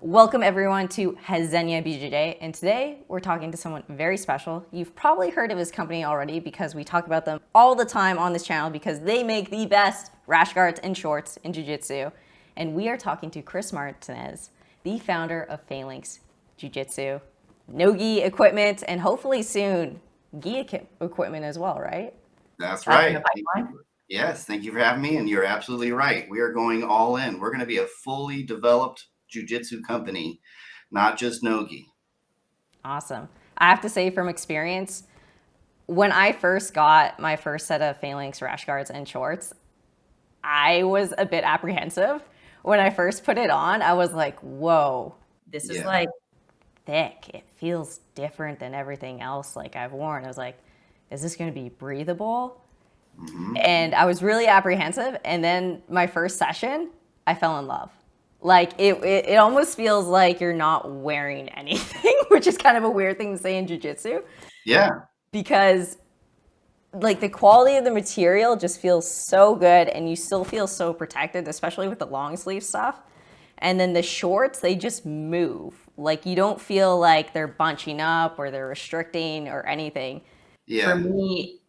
Welcome everyone to Resenha BJJ, and today we're talking to someone very special. You've probably heard of his company already because we talk about them all the time on this channel because they make the best Rashguards and shorts in Jiu Jitsu. And we are talking to Chris Martinez, the founder of Phalanx Jiu Jitsu, no gi equipment, and hopefully soon gi equipment as well, right? That's right. Yes, thank you for having me, and you're absolutely right. We are going all in. We're going to be a fully developed jiu-jitsu company, not just no-gi. Awesome. I have to say from experience, when I first got my first set of Phalanx Rashguards and shorts, I was a bit apprehensive. When I first put it on, I was like, whoa, this is like thick. It feels different than everything else like I've worn. I was like, is this going to be breathable? And I was really apprehensive. And then my first session, I fell in love. Like it almost feels like you're not wearing anything, which is kind of a weird thing to say in jiu-jitsu. Yeah. Because like the quality of the material just feels so good and you still feel so protected, especially with the long sleeve stuff. And then the shorts, they just move. Like you don't feel like they're bunching up or they're restricting or anything. Yeah. For me,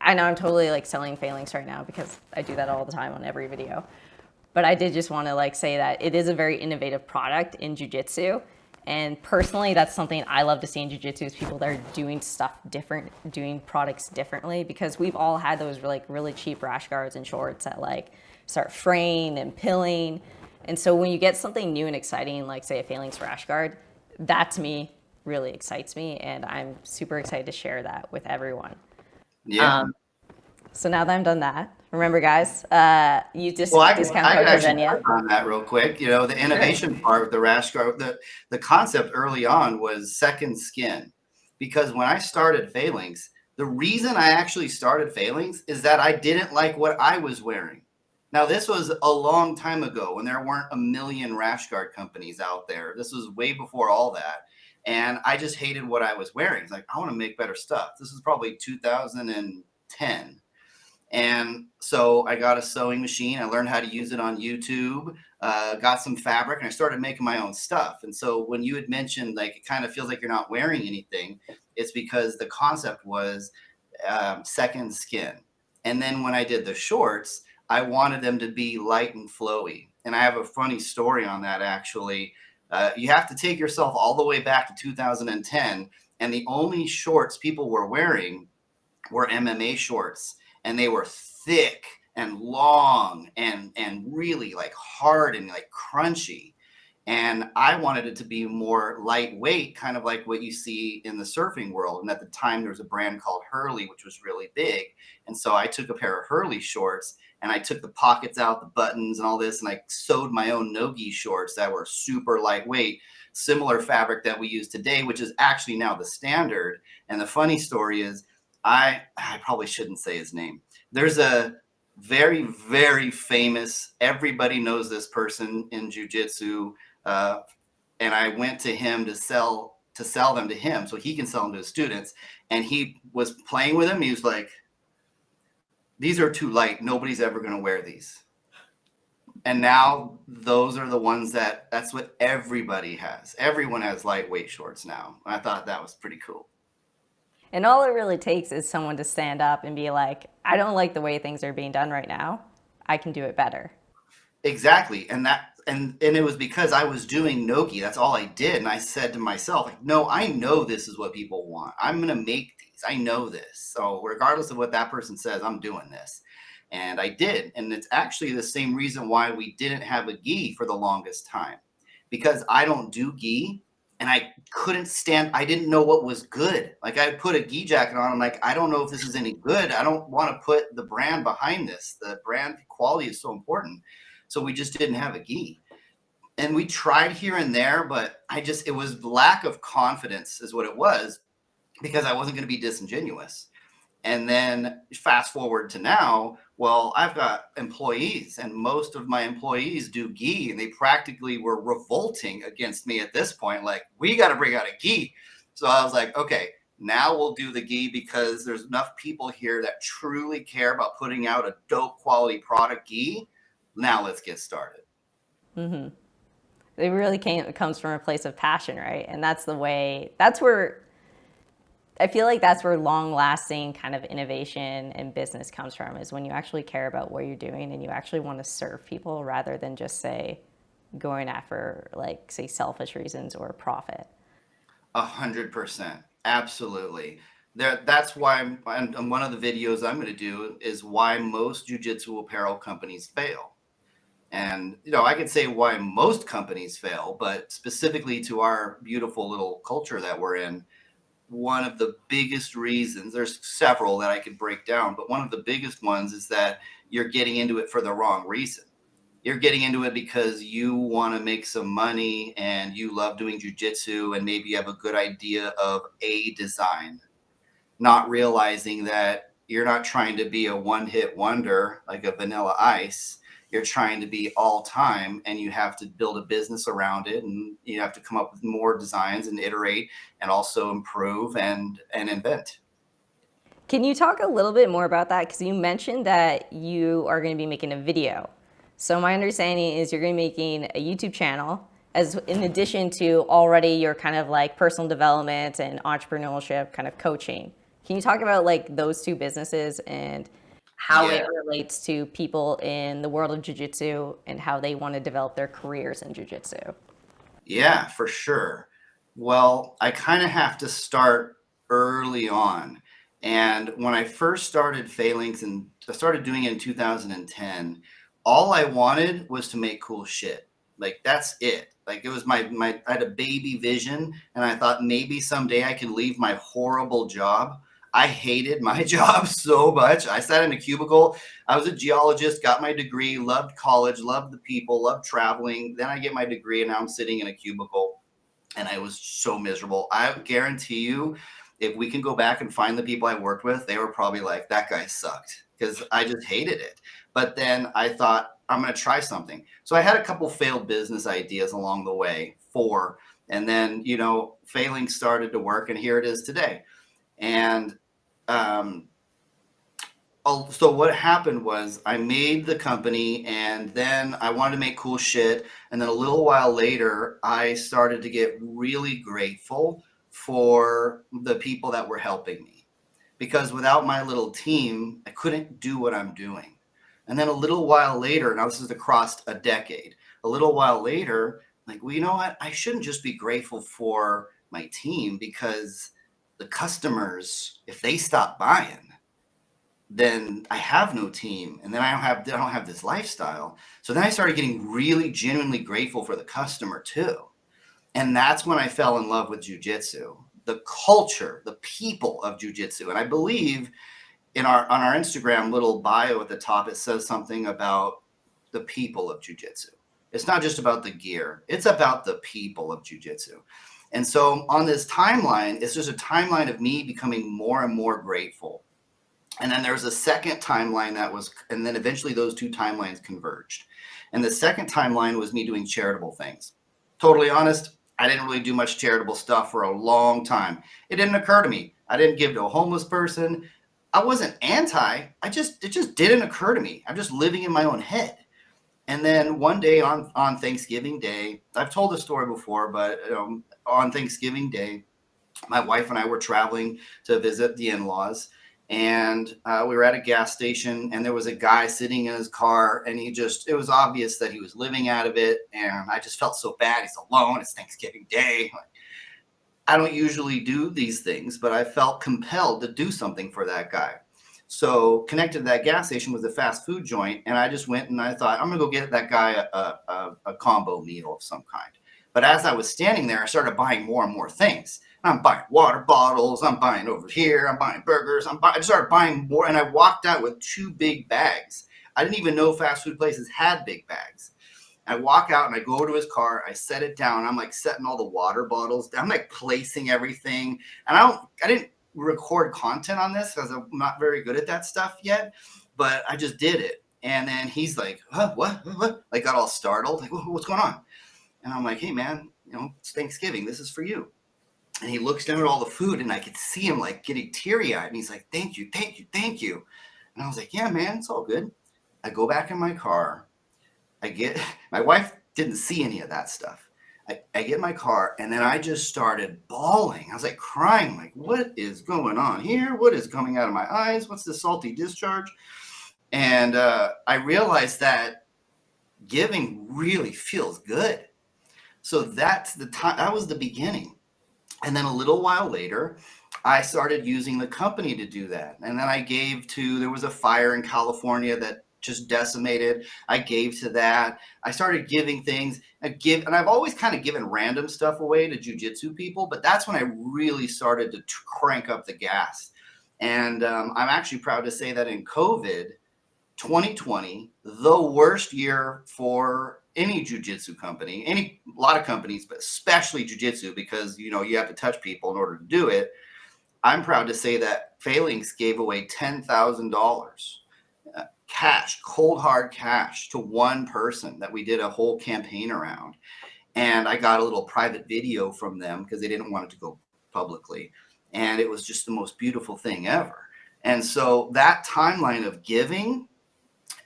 I know I'm totally like selling Phalanx right now because I do that all the time on every video. But I did just want to like say that it is a very innovative product in jiu-jitsu. And personally, that's something I love to see in jiu-jitsu is people that are doing stuff different, doing products differently, because we've all had those like really cheap rash guards and shorts that like start fraying and pilling. And so when you get something new and exciting, like say a Phalanx rash guard, that to me really excites me. And I'm super excited to share that with everyone. Yeah. So now that I'm done that, remember guys, you just Well, I discount could code actually Resenha. touch on that real quick. You know, the innovation part with the rash guard, the concept early on was second skin. Because when I started Phalanx, the reason I actually started Phalanx is that I didn't like what I was wearing. Now, this was a long time ago when there weren't a million rash guard companies out there. This was way before all that. And I just hated what I was wearing. It's like, I want to make better stuff. This is probably 2010. And so I got a sewing machine. I learned how to use it on YouTube, got some fabric, and I started making my own stuff. And so when you had mentioned, like, it kind of feels like you're not wearing anything, it's because the concept was second skin. And then when I did the shorts, I wanted them to be light and flowy. And I have a funny story on that, actually. You have to take yourself all the way back to 2010. And the only shorts people were wearing were MMA shorts. And they were thick and long and really like hard and like crunchy. And I wanted it to be more lightweight, kind of like what you see in the surfing world. And at the time, there was a brand called Hurley, which was really big. And so I took a pair of Hurley shorts and I took the pockets out, the buttons and all this, and I sewed my own no-gi shorts that were super lightweight, similar fabric that we use today, which is actually now the standard. And the funny story is, I probably shouldn't say his name. There's a very, very famous, everybody knows this person in jiu-jitsu, and I went to him to sell them to him so he can sell them to his students. And he was playing with them. He was like, these are too light. Nobody's ever going to wear these. And now those are the ones that's what everybody has. Everyone has lightweight shorts now. I thought that was pretty cool. And all it really takes is someone to stand up and be like, I don't like the way things are being done right now. I can do it better. Exactly. And it was because I was doing no-gi. That's all I did. And I said to myself, like, no, I know this is what people want. I'm going to make these. I know this. So regardless of what that person says, I'm doing this. And I did. And it's actually the same reason why we didn't have a gi for the longest time, because I don't do gi. And I couldn't stand, I didn't know what was good. Like I put a gi jacket on. I'm like, I don't know if this is any good. I don't want to put the brand behind this. The brand quality is so important. So we just didn't have a gi. And we tried here and there, but it was lack of confidence is what it was, because I wasn't going to be disingenuous. And then fast forward to now, well, I've got employees and most of my employees do gi, and they practically were revolting against me at this point. Like, we got to bring out a gi. So I was like, okay, now we'll do the gi because there's enough people here that truly care about putting out a dope quality product gi. Now let's get started. Mm-hmm. It really it comes from a place of passion, right? And that's the way, that's where, I feel like that's where long lasting kind of innovation and business comes from, is when you actually care about what you're doing and you actually want to serve people rather than just say going after, like, say, selfish reasons or profit. 100%. Absolutely. That's why and one of the videos I'm going to do is why most jujitsu apparel companies fail. And, I could say why most companies fail, but specifically to our beautiful little culture that we're in, one of the biggest reasons, there's several that I could break down, but one of the biggest ones is that you're getting into it for the wrong reason. You're getting into it because you want to make some money and you love doing jujitsu and maybe you have a good idea of a design, not realizing that you're not trying to be a one-hit wonder like a Vanilla Ice. You're trying to be all time, and you have to build a business around it, and you have to come up with more designs and iterate and also improve and invent. Can you talk a little bit more about that? Because you mentioned that you are going to be making a video. So my understanding is you're going to be making a YouTube channel, as in addition to already your kind of like personal development and entrepreneurship kind of coaching. Can you talk about like those two businesses and how Yeah. it relates to people in the world of jiu-jitsu and how they want to develop their careers in jiu-jitsu? Yeah, for sure. Well, I kind of have to start early on. And when I first started Phalanx and I started doing it in 2010, all I wanted was to make cool shit. Like that's it. Like it was my I had a baby vision and I thought maybe someday I could leave my horrible job. I hated my job so much. I sat in a cubicle. I was a geologist, got my degree, loved college, loved the people, loved traveling. Then I get my degree and now I'm sitting in a cubicle and I was so miserable. I guarantee you, if we can go back and find the people I worked with, they were probably like, that guy sucked because I just hated it. But then I thought, I'm going to try something. So I had a couple failed business ideas along the way, four. And then, failing started to work and here it is today. And um, so what happened was I made the company and then I wanted to make cool shit. And then a little while later, I started to get really grateful for the people that were helping me because without my little team, I couldn't do what I'm doing. And then a little while later, now this is across a decade, a little while later, like, well, you know what? I shouldn't just be grateful for my team because the customers, if they stop buying, then I have no team and then I don't have this lifestyle. So then I started getting really genuinely grateful for the customer too. And that's when I fell in love with jujitsu, the culture, the people of jujitsu. And I believe on our Instagram little bio at the top, it says something about the people of jujitsu. It's not just about the gear, it's about the people of jujitsu. And so on this timeline, it's just a timeline of me becoming more and more grateful. And then there's a second timeline and then eventually those two timelines converged. And the second timeline was me doing charitable things. Totally honest, I didn't really do much charitable stuff for a long time. It didn't occur to me. I didn't give to a homeless person. I wasn't anti. It just didn't occur to me. I'm just living in my own head. And then one day on Thanksgiving Day, I've told this story before, but on Thanksgiving Day, my wife and I were traveling to visit the in-laws, and we were at a gas station, and there was a guy sitting in his car, and it was obvious that he was living out of it, and I just felt so bad. He's alone. It's Thanksgiving Day. I don't usually do these things, but I felt compelled to do something for that guy. So connected to that gas station was a fast food joint, and I just went and I thought, I'm gonna go get that guy a combo meal of some kind. But as I was standing there, I started buying more and more things. I'm buying water bottles. I'm buying over here. I'm buying burgers. I started buying more, and I walked out with 2 big bags. I didn't even know fast food places had big bags. I walk out and I go over to his car. I set it down. I'm like setting all the water bottles down. I'm like placing everything. And I didn't record content on this because I'm not very good at that stuff yet, but I just did it. And then he's like, huh, what? Like got all startled. Like, what's going on? And I'm like, hey man, it's Thanksgiving. This is for you. And he looks down at all the food and I could see him like getting teary eyed. And he's like, thank you, thank you, thank you. And I was like, yeah, man, it's all good. I go back in my car. My wife didn't see any of that stuff. I get in my car, and then I just started bawling. I was like crying, like, what is going on here? What is coming out of my eyes? What's this salty discharge? And I realized that giving really feels good. So that's the time, that was the beginning. And then a little while later, I started using the company to do that. And then I gave to, there was a fire in California that just decimated. I gave to that. I started giving things. And I've always kind of given random stuff away to jujitsu people, but that's when I really started to crank up the gas. And I'm actually proud to say that in COVID, 2020, the worst year for any jujitsu company, a lot of companies, but especially jujitsu, because you have to touch people in order to do it. I'm proud to say that Phalanx gave away $10,000 cash, cold hard cash, to one person that we did a whole campaign around. And I got a little private video from them because they didn't want it to go publicly. And it was just the most beautiful thing ever. And so that timeline of giving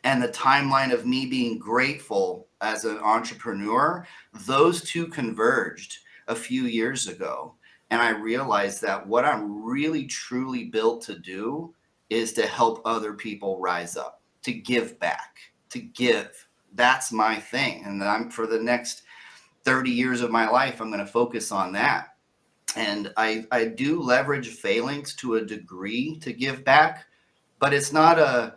and the timeline of me being grateful as an entrepreneur, those two converged a few years ago. And I realized that what I'm really truly built to do is to help other people rise up, to give back, to give. That's my thing. And I'm, for the next 30 years of my life, I'm going to focus on that. And I do leverage Phalanx to a degree to give back, but it's not a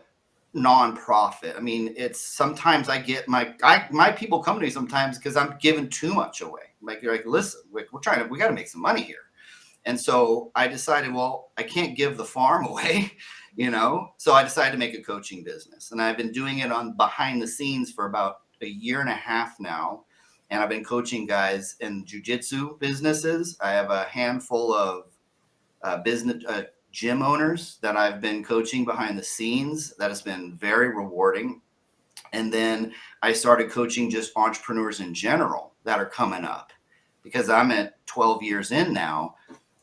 nonprofit. I mean, it's sometimes I get my people come to me sometimes because I'm giving too much away. Like, you're like, listen, we got to make some money here. And so I decided, well, I can't give the farm away, So I decided to make a coaching business, and I've been doing it on behind the scenes for about a year and a half now. And I've been coaching guys in jujitsu businesses. I have a handful of business gym owners that I've been coaching behind the scenes. That has been very rewarding. And then I started coaching just entrepreneurs in general that are coming up, because I'm at 12 years in now.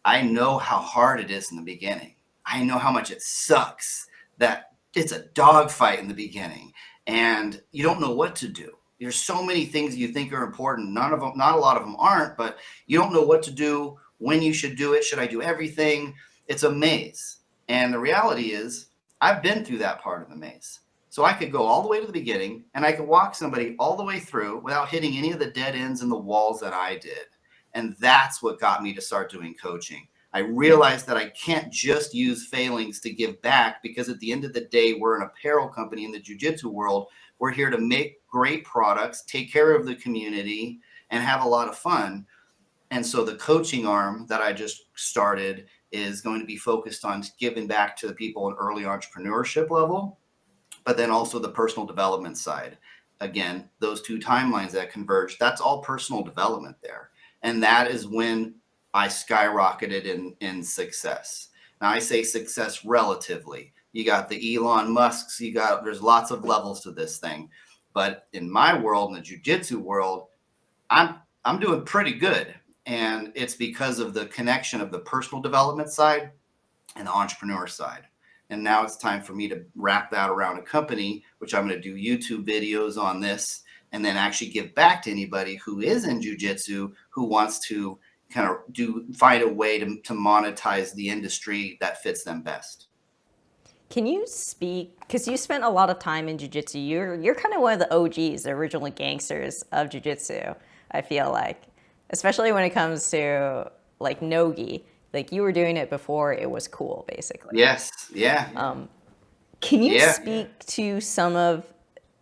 I know how hard it is in the beginning. I know how much it sucks, that it's a dogfight in the beginning and you don't know what to do. There's so many things you think are important. Not a lot of them aren't, but you don't know what to do, when you should do it. Should I do everything? It's a maze. And the reality is, I've been through that part of the maze. So I could go all the way to the beginning, and I could walk somebody all the way through without hitting any of the dead ends and the walls that I did. And that's what got me to start doing coaching. I realized that I can't just use Phalanx to give back, because at the end of the day, we're an apparel company in the jiu-jitsu world. We're here to make great products, take care of the community, and have a lot of fun. And so the coaching arm that I just started is going to be focused on giving back to the people in early entrepreneurship level, but then also the personal development side. Again, those two timelines that converge, that's all personal development there. And that is when I skyrocketed in success. Now, I say success relatively. You got the Elon Musks, there's lots of levels to this thing. But in my world, in the jiu-jitsu world, I'm doing pretty good. And it's because of the connection of the personal development side and the entrepreneur side. And now it's time for me to wrap that around a company, which I'm going to do YouTube videos on this, and then actually give back to anybody who is in jiu-jitsu, who wants to kind of find a way to monetize the industry that fits them best. Can you speak, because you spent a lot of time in jiu-jitsu, you're kind of one of the OGs, the original gangsters of jiu-jitsu, I feel like, especially when it comes to like no-gi. Like, you were doing it before it was cool, basically. Yes. Yeah. Can you speak to some of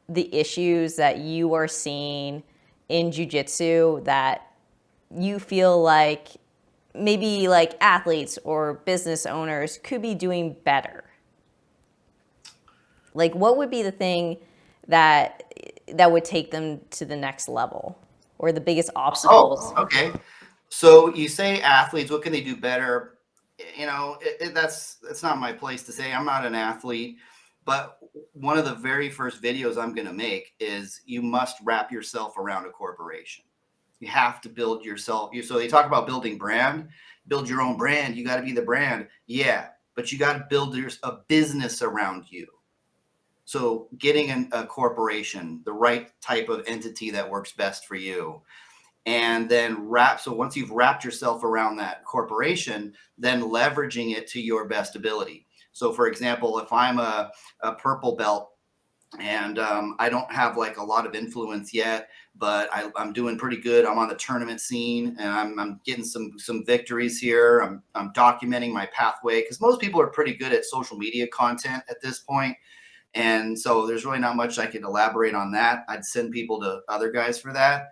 the issues that you are seeing in jiu-jitsu that you feel like maybe like athletes or business owners could be doing better? Like, what would be the thing that would take them to the next level, or the biggest obstacles? Oh, okay. So you say athletes, what can they do better? That's not my place to say. I'm not an athlete, but one of the very first videos I'm going to make is, you must wrap yourself around a corporation. You have to build yourself. So they talk about building brand, build your own brand. You got to be the brand. Yeah, but you got to build a business around you. So getting a corporation, the right type of entity that works best for you. and then so once you've wrapped yourself around that corporation, then leveraging it to your best ability. So for example, if I'm a purple belt and I don't have like a lot of influence yet, but I'm doing pretty good. I'm on the tournament scene and I'm getting some victories here. I'm documenting my pathway, because most people are pretty good at social media content at this point. And so there's really not much I could elaborate on that. I'd send people to other guys for that.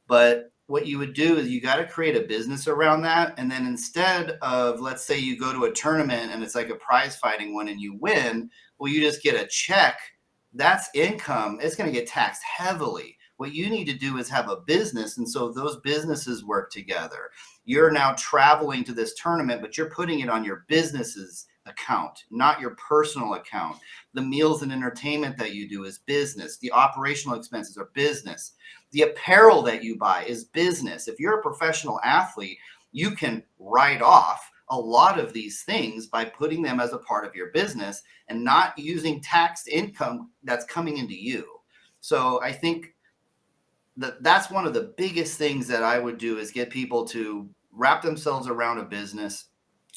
But what you would do is you got to create a business around that. And then instead of, let's say you go to a tournament and it's like a prize fighting one and you win, well, you just get a check. That's income. It's going to get taxed heavily. What you need to do is have a business. And so those businesses work together. You're now traveling to this tournament, but you're putting it on your business's account, not your personal account. The meals and entertainment that you do is business. The operational expenses are business. The apparel that you buy is business. If you're a professional athlete, you can write off a lot of these things by putting them as a part of your business and not using taxed income that's coming into you. So I think that's one of the biggest things that I would do, is get people to wrap themselves around a business,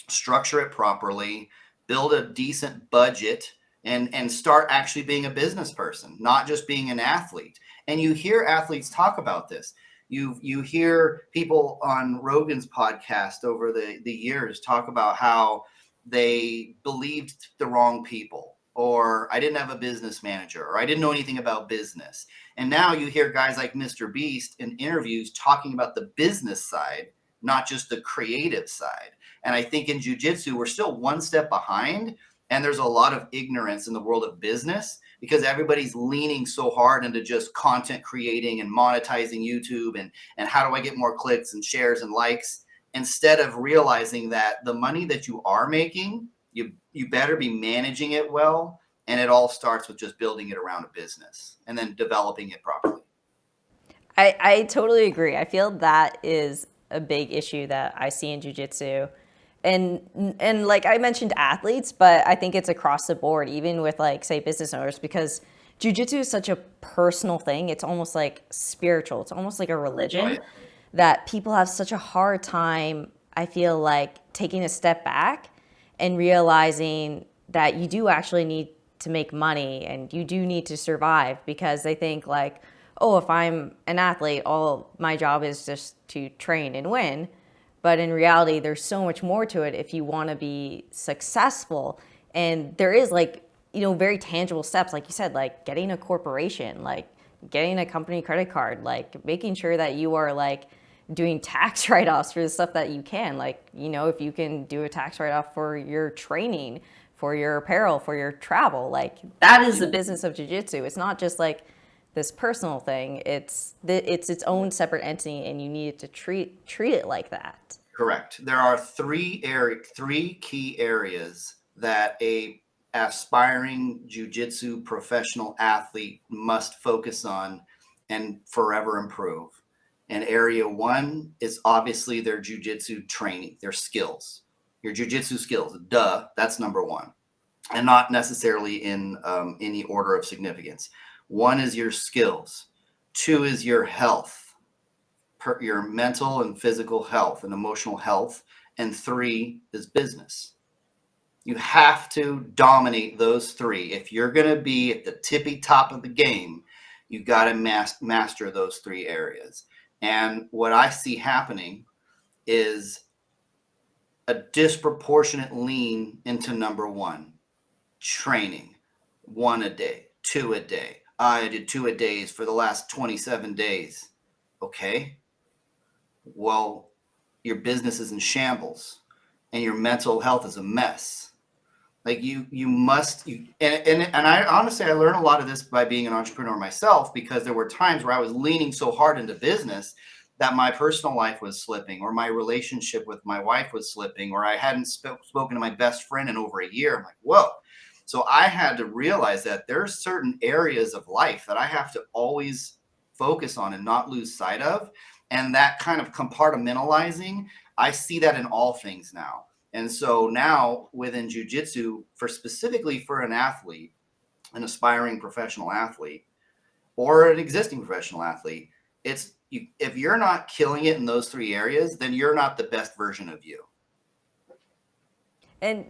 structure it properly, build a decent budget, and start actually being a business person, not just being an athlete. And you hear athletes talk about this. You hear people on Rogan's podcast over the years talk about how they believed the wrong people, or I didn't have a business manager, or I didn't know anything about business. And now you hear guys like Mr. Beast in interviews talking about the business side, not just the creative side. And I think in jiu-jitsu, we're still one step behind. And there's a lot of ignorance in the world of business, because everybody's leaning so hard into just content creating and monetizing YouTube and how do I get more clicks and shares and likes, instead of realizing that the money that you are making, you better be managing it well. And it all starts with just building it around a business and then developing it properly. I totally agree. I feel that is a big issue that I see in jiu-jitsu. And like I mentioned athletes, but I think it's across the board, even with like, say, business owners, because jiu-jitsu is such a personal thing. It's almost like spiritual. It's almost like a religion. Right. That people have such a hard time, I feel like, taking a step back and realizing that you do actually need to make money and you do need to survive, because they think like, oh, if I'm an athlete, all my job is just to train and win. But in reality, there's so much more to it if you want to be successful. And there is like, very tangible steps, like you said, like getting a corporation, like getting a company credit card, like making sure that you are like doing tax write-offs for the stuff that you can. Like, if you can do a tax write-off for your training, for your apparel, for your travel, like that is the business of jiu-jitsu. It's not just like this personal thing. It's its own separate entity, and you need to treat it like that. Correct. There are three key areas that a aspiring jiu-jitsu professional athlete must focus on and forever improve. And area one is obviously their jiu-jitsu training, their skills, your jiu-jitsu skills. Duh, that's number one, and not necessarily in any order of significance. One is your skills. Two is your health, your mental and physical health and emotional health. And three is business. You have to dominate those three. If you're going to be at the tippy top of the game, you got to master those three areas. And what I see happening is a disproportionate lean into number one, training. 1 a day, 2 a day. I did 2 a days for the last 27 days. Okay. Well, your business is in shambles and your mental health is a mess. Like and I honestly, I learned a lot of this by being an entrepreneur myself, because there were times where I was leaning so hard into business that my personal life was slipping, or my relationship with my wife was slipping, or I hadn't spoken to my best friend in over a year. I'm like, whoa. So I had to realize that there are certain areas of life that I have to always focus on and not lose sight of. And that kind of compartmentalizing, I see that in all things now. And so now within jiu-jitsu, specifically for an athlete, an aspiring professional athlete, or an existing professional athlete, it's if you're not killing it in those 3 areas, then you're not the best version of you. And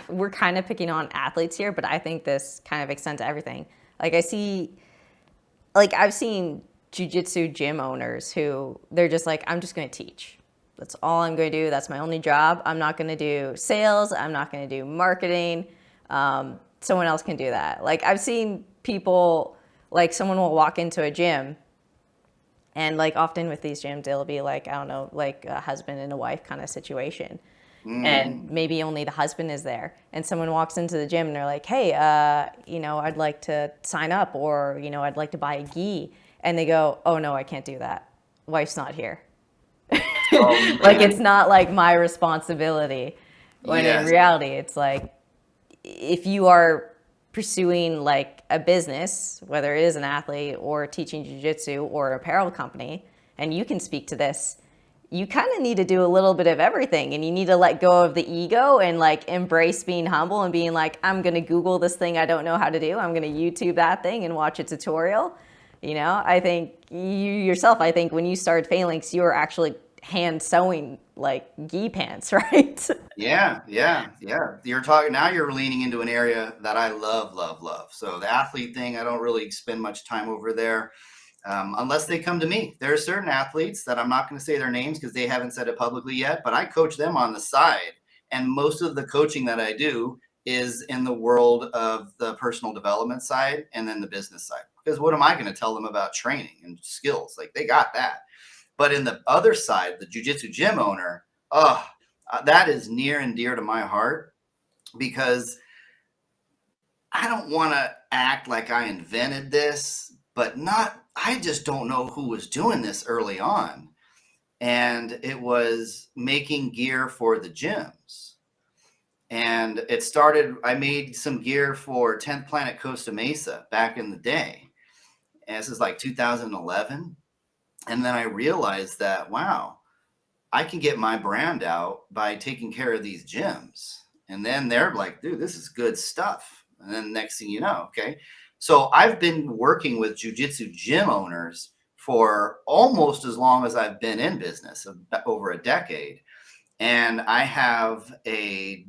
we're kind of picking on athletes here, but I think this kind of extends to everything. Like I've seen jiu-jitsu gym owners who they're just like, I'm just going to teach. That's all I'm going to do. That's my only job. I'm not going to do sales. I'm not going to do marketing. Someone else can do that. Like I've seen people, like someone will walk into a gym and like often with these gyms, it'll be like, I don't know, like a husband and a wife kind of situation. And maybe only the husband is there. And someone walks into the gym and they're like, hey, I'd like to sign up, or, I'd like to buy a gi. And they go, oh, no, I can't do that. Wife's not here. Oh, like, it's not like my responsibility. When Yes. in reality, it's like, if you are pursuing like a business, whether it is an athlete or teaching jiu-jitsu or an apparel company, and you can speak to this, you kind of need to do a little bit of everything, and you need to let go of the ego and like embrace being humble and being like, I'm going to Google this thing I don't know how to do. I'm going to YouTube that thing and watch a tutorial. I think you yourself, when you started Phalanx, you were actually hand sewing like gi pants, right? Yeah. You're leaning into an area that I love. So the athlete thing, I don't really spend much time over there. Unless they come to me. There are certain athletes that I'm not going to say their names because they haven't said it publicly yet, but I coach them on the side. And most of the coaching that I do is in the world of the personal development side and then the business side. Because what am I going to tell them about training and skills? Like they got that. But in the other side, the jiu-jitsu gym owner, that is near and dear to my heart because I don't want to act like I invented this, but I just don't know who was doing this early on. And it was making gear for the gyms. And it started, I made some gear for 10th Planet Costa Mesa back in the day. And this is like 2011. And then I realized that, wow, I can get my brand out by taking care of these gyms. And then they're like, dude, this is good stuff. And then next thing you know, okay. So I've been working with jiu-jitsu gym owners for almost as long as I've been in business, over a decade. And I have I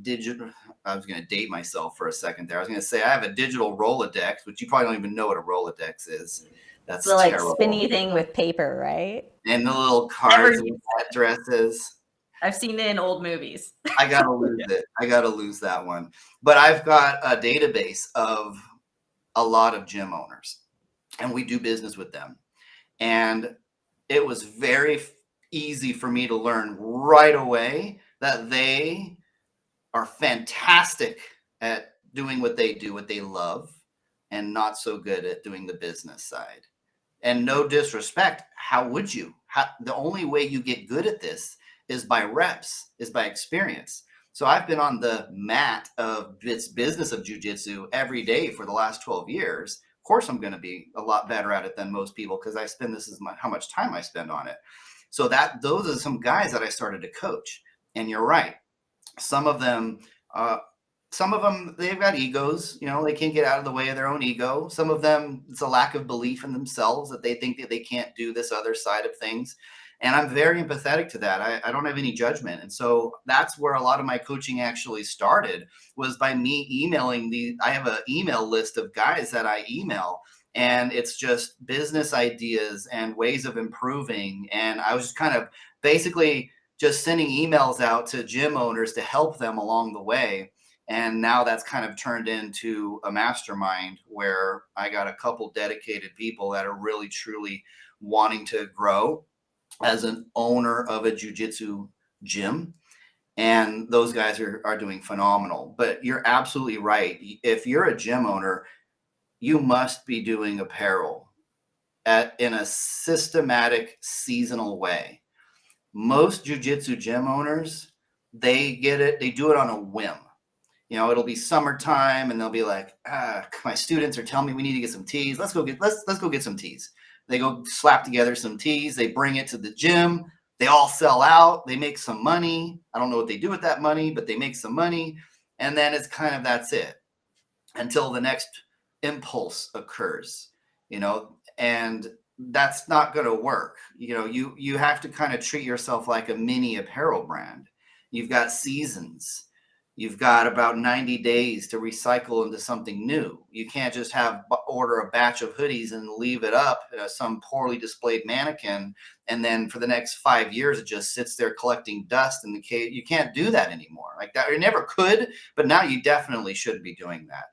was going to date myself for a second there. I was going to say I have a digital Rolodex, which you probably don't even know what a Rolodex is. That's the like terrible. spinny thing with paper, right? And the little cards and dresses. I've seen it in old movies. I got to lose it. I got to lose that one. But I've got a database of a lot of gym owners and we do business with them. And it was very easy for me to learn right away that they are fantastic at doing what they do, what they love, and not so good at doing the business side. And no disrespect, how would you? The only way you get good at this is by reps, is by experience. So I've been on the mat of this business of jiu-jitsu every day for the last 12 years. Of course, I'm going to be a lot better at it than most people because I spend how much time I spend on it. So those are some guys that I started to coach. And you're right. Some of them, they've got egos, they can't get out of the way of their own ego. Some of them, it's a lack of belief in themselves that they think that they can't do this other side of things. And I'm very empathetic to that. I don't have any judgment. And so that's where a lot of my coaching actually started, was by me emailing I have an email list of guys that I email, and it's just business ideas and ways of improving. And I was just kind of basically just sending emails out to gym owners to help them along the way. And now that's kind of turned into a mastermind where I got a couple dedicated people that are really, truly wanting to grow as an owner of a jiu-jitsu gym. And those guys are doing phenomenal. But you're absolutely right. If you're a gym owner, you must be doing apparel in a systematic, seasonal way. Most jiu-jitsu gym owners, they do it on a whim. It'll be summertime and they'll be like, my students are telling me we need to get some tees. Let's go get some tees. They go slap together some tees. They bring it to the gym. They all sell out. They make some money. I don't know what they do with that money, but they make some money. And then it's kind of, that's it until the next impulse occurs, and that's not going to work. You have to kind of treat yourself like a mini apparel brand. You've got seasons. You've got about 90 days to recycle into something new. You can't just order a batch of hoodies and leave it up some poorly displayed mannequin, and then for the next 5 years it just sits there collecting dust in the cave. You can't do that anymore. Like that, you never could, but now you definitely should be doing that.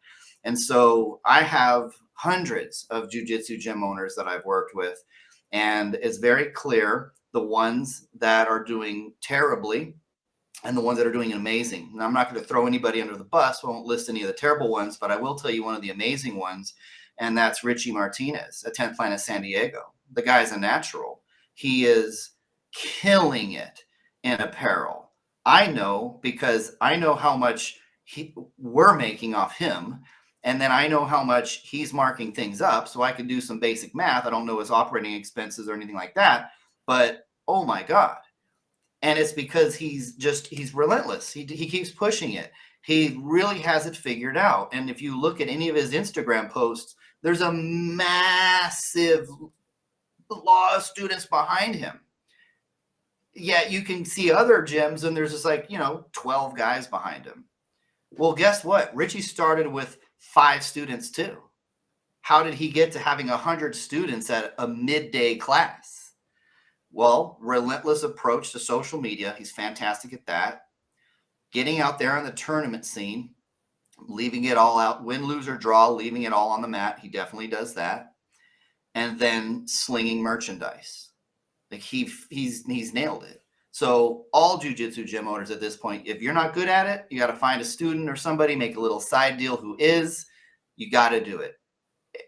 And so I have hundreds of jiu-jitsu gym owners that I've worked with, and it's very clear the ones that are doing terribly and the ones that are doing amazing. And I'm not going to throw anybody under the bus. I won't list any of the terrible ones, but I will tell you one of the amazing ones, and that's Richie Martinez at 10th Planet San Diego. The guy's a natural. He is killing it in apparel. I know because I know how much we're making off him. And then I know how much he's marking things up, so I can do some basic math. I don't know his operating expenses or anything like that, but oh my God. And it's because he's relentless. He keeps pushing it. He really has it figured out. And if you look at any of his Instagram posts, there's a massive lot of students behind him. Yet you can see other gyms and there's just 12 guys behind him. Well, guess what? Richie started with 5 students too. How did he get to having 100 students at a midday class? Well, relentless approach to social media. He's fantastic at that. Getting out there on the tournament scene, leaving it all out, win, lose, or draw, leaving it all on the mat. He definitely does that. And then slinging merchandise. Like he's nailed it. So all jiu-jitsu gym owners at this point, if you're not good at it, you got to find a student or somebody, make a little side deal who is. You got to do it.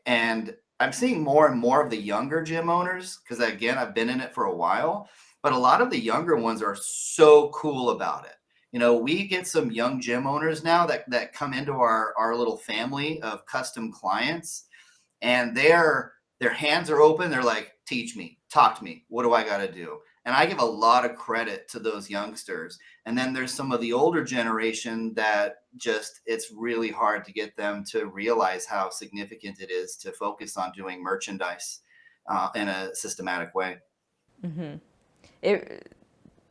And I'm seeing more and more of the younger gym owners, because again, I've been in it for a while, but a lot of the younger ones are so cool about it. We get some young gym owners now that come into our little family of custom clients, and their hands are open. They're like, teach me, talk to me. What do I got to do? And I give a lot of credit to those youngsters. And then there's some of the older generation that it's really hard to get them to realize how significant it is to focus on doing merchandise in a systematic way. Mm-hmm.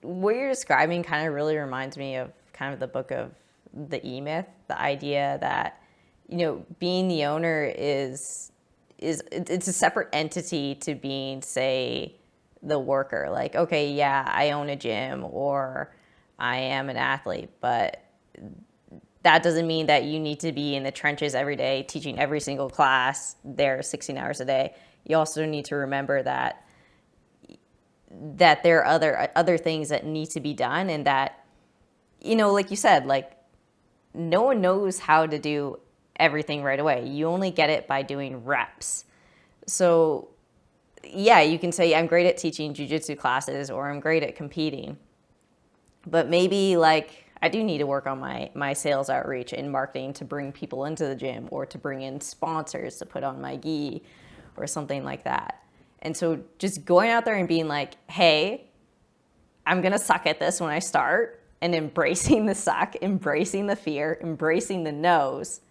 What you're describing kind of really reminds me of kind of the book of the E-Myth, the idea that, being the owner it's a separate entity to being, say, the worker. Like, okay, yeah, I own a gym or I am an athlete, but that doesn't mean that you need to be in the trenches every day teaching every single class there 16 hours a day. You also need to remember that there are other things that need to be done, and that, like you said, like no one knows how to do everything right away. You only get it by doing reps. So yeah, you can say I'm great at teaching jiu-jitsu classes or I'm great at competing, but maybe I do need to work on my sales outreach and marketing to bring people into the gym, or to bring in sponsors to put on my gi or something like that. And so just going out there and being like, hey, I'm going to suck at this when I start, and embracing the suck, embracing the fear, embracing the no's,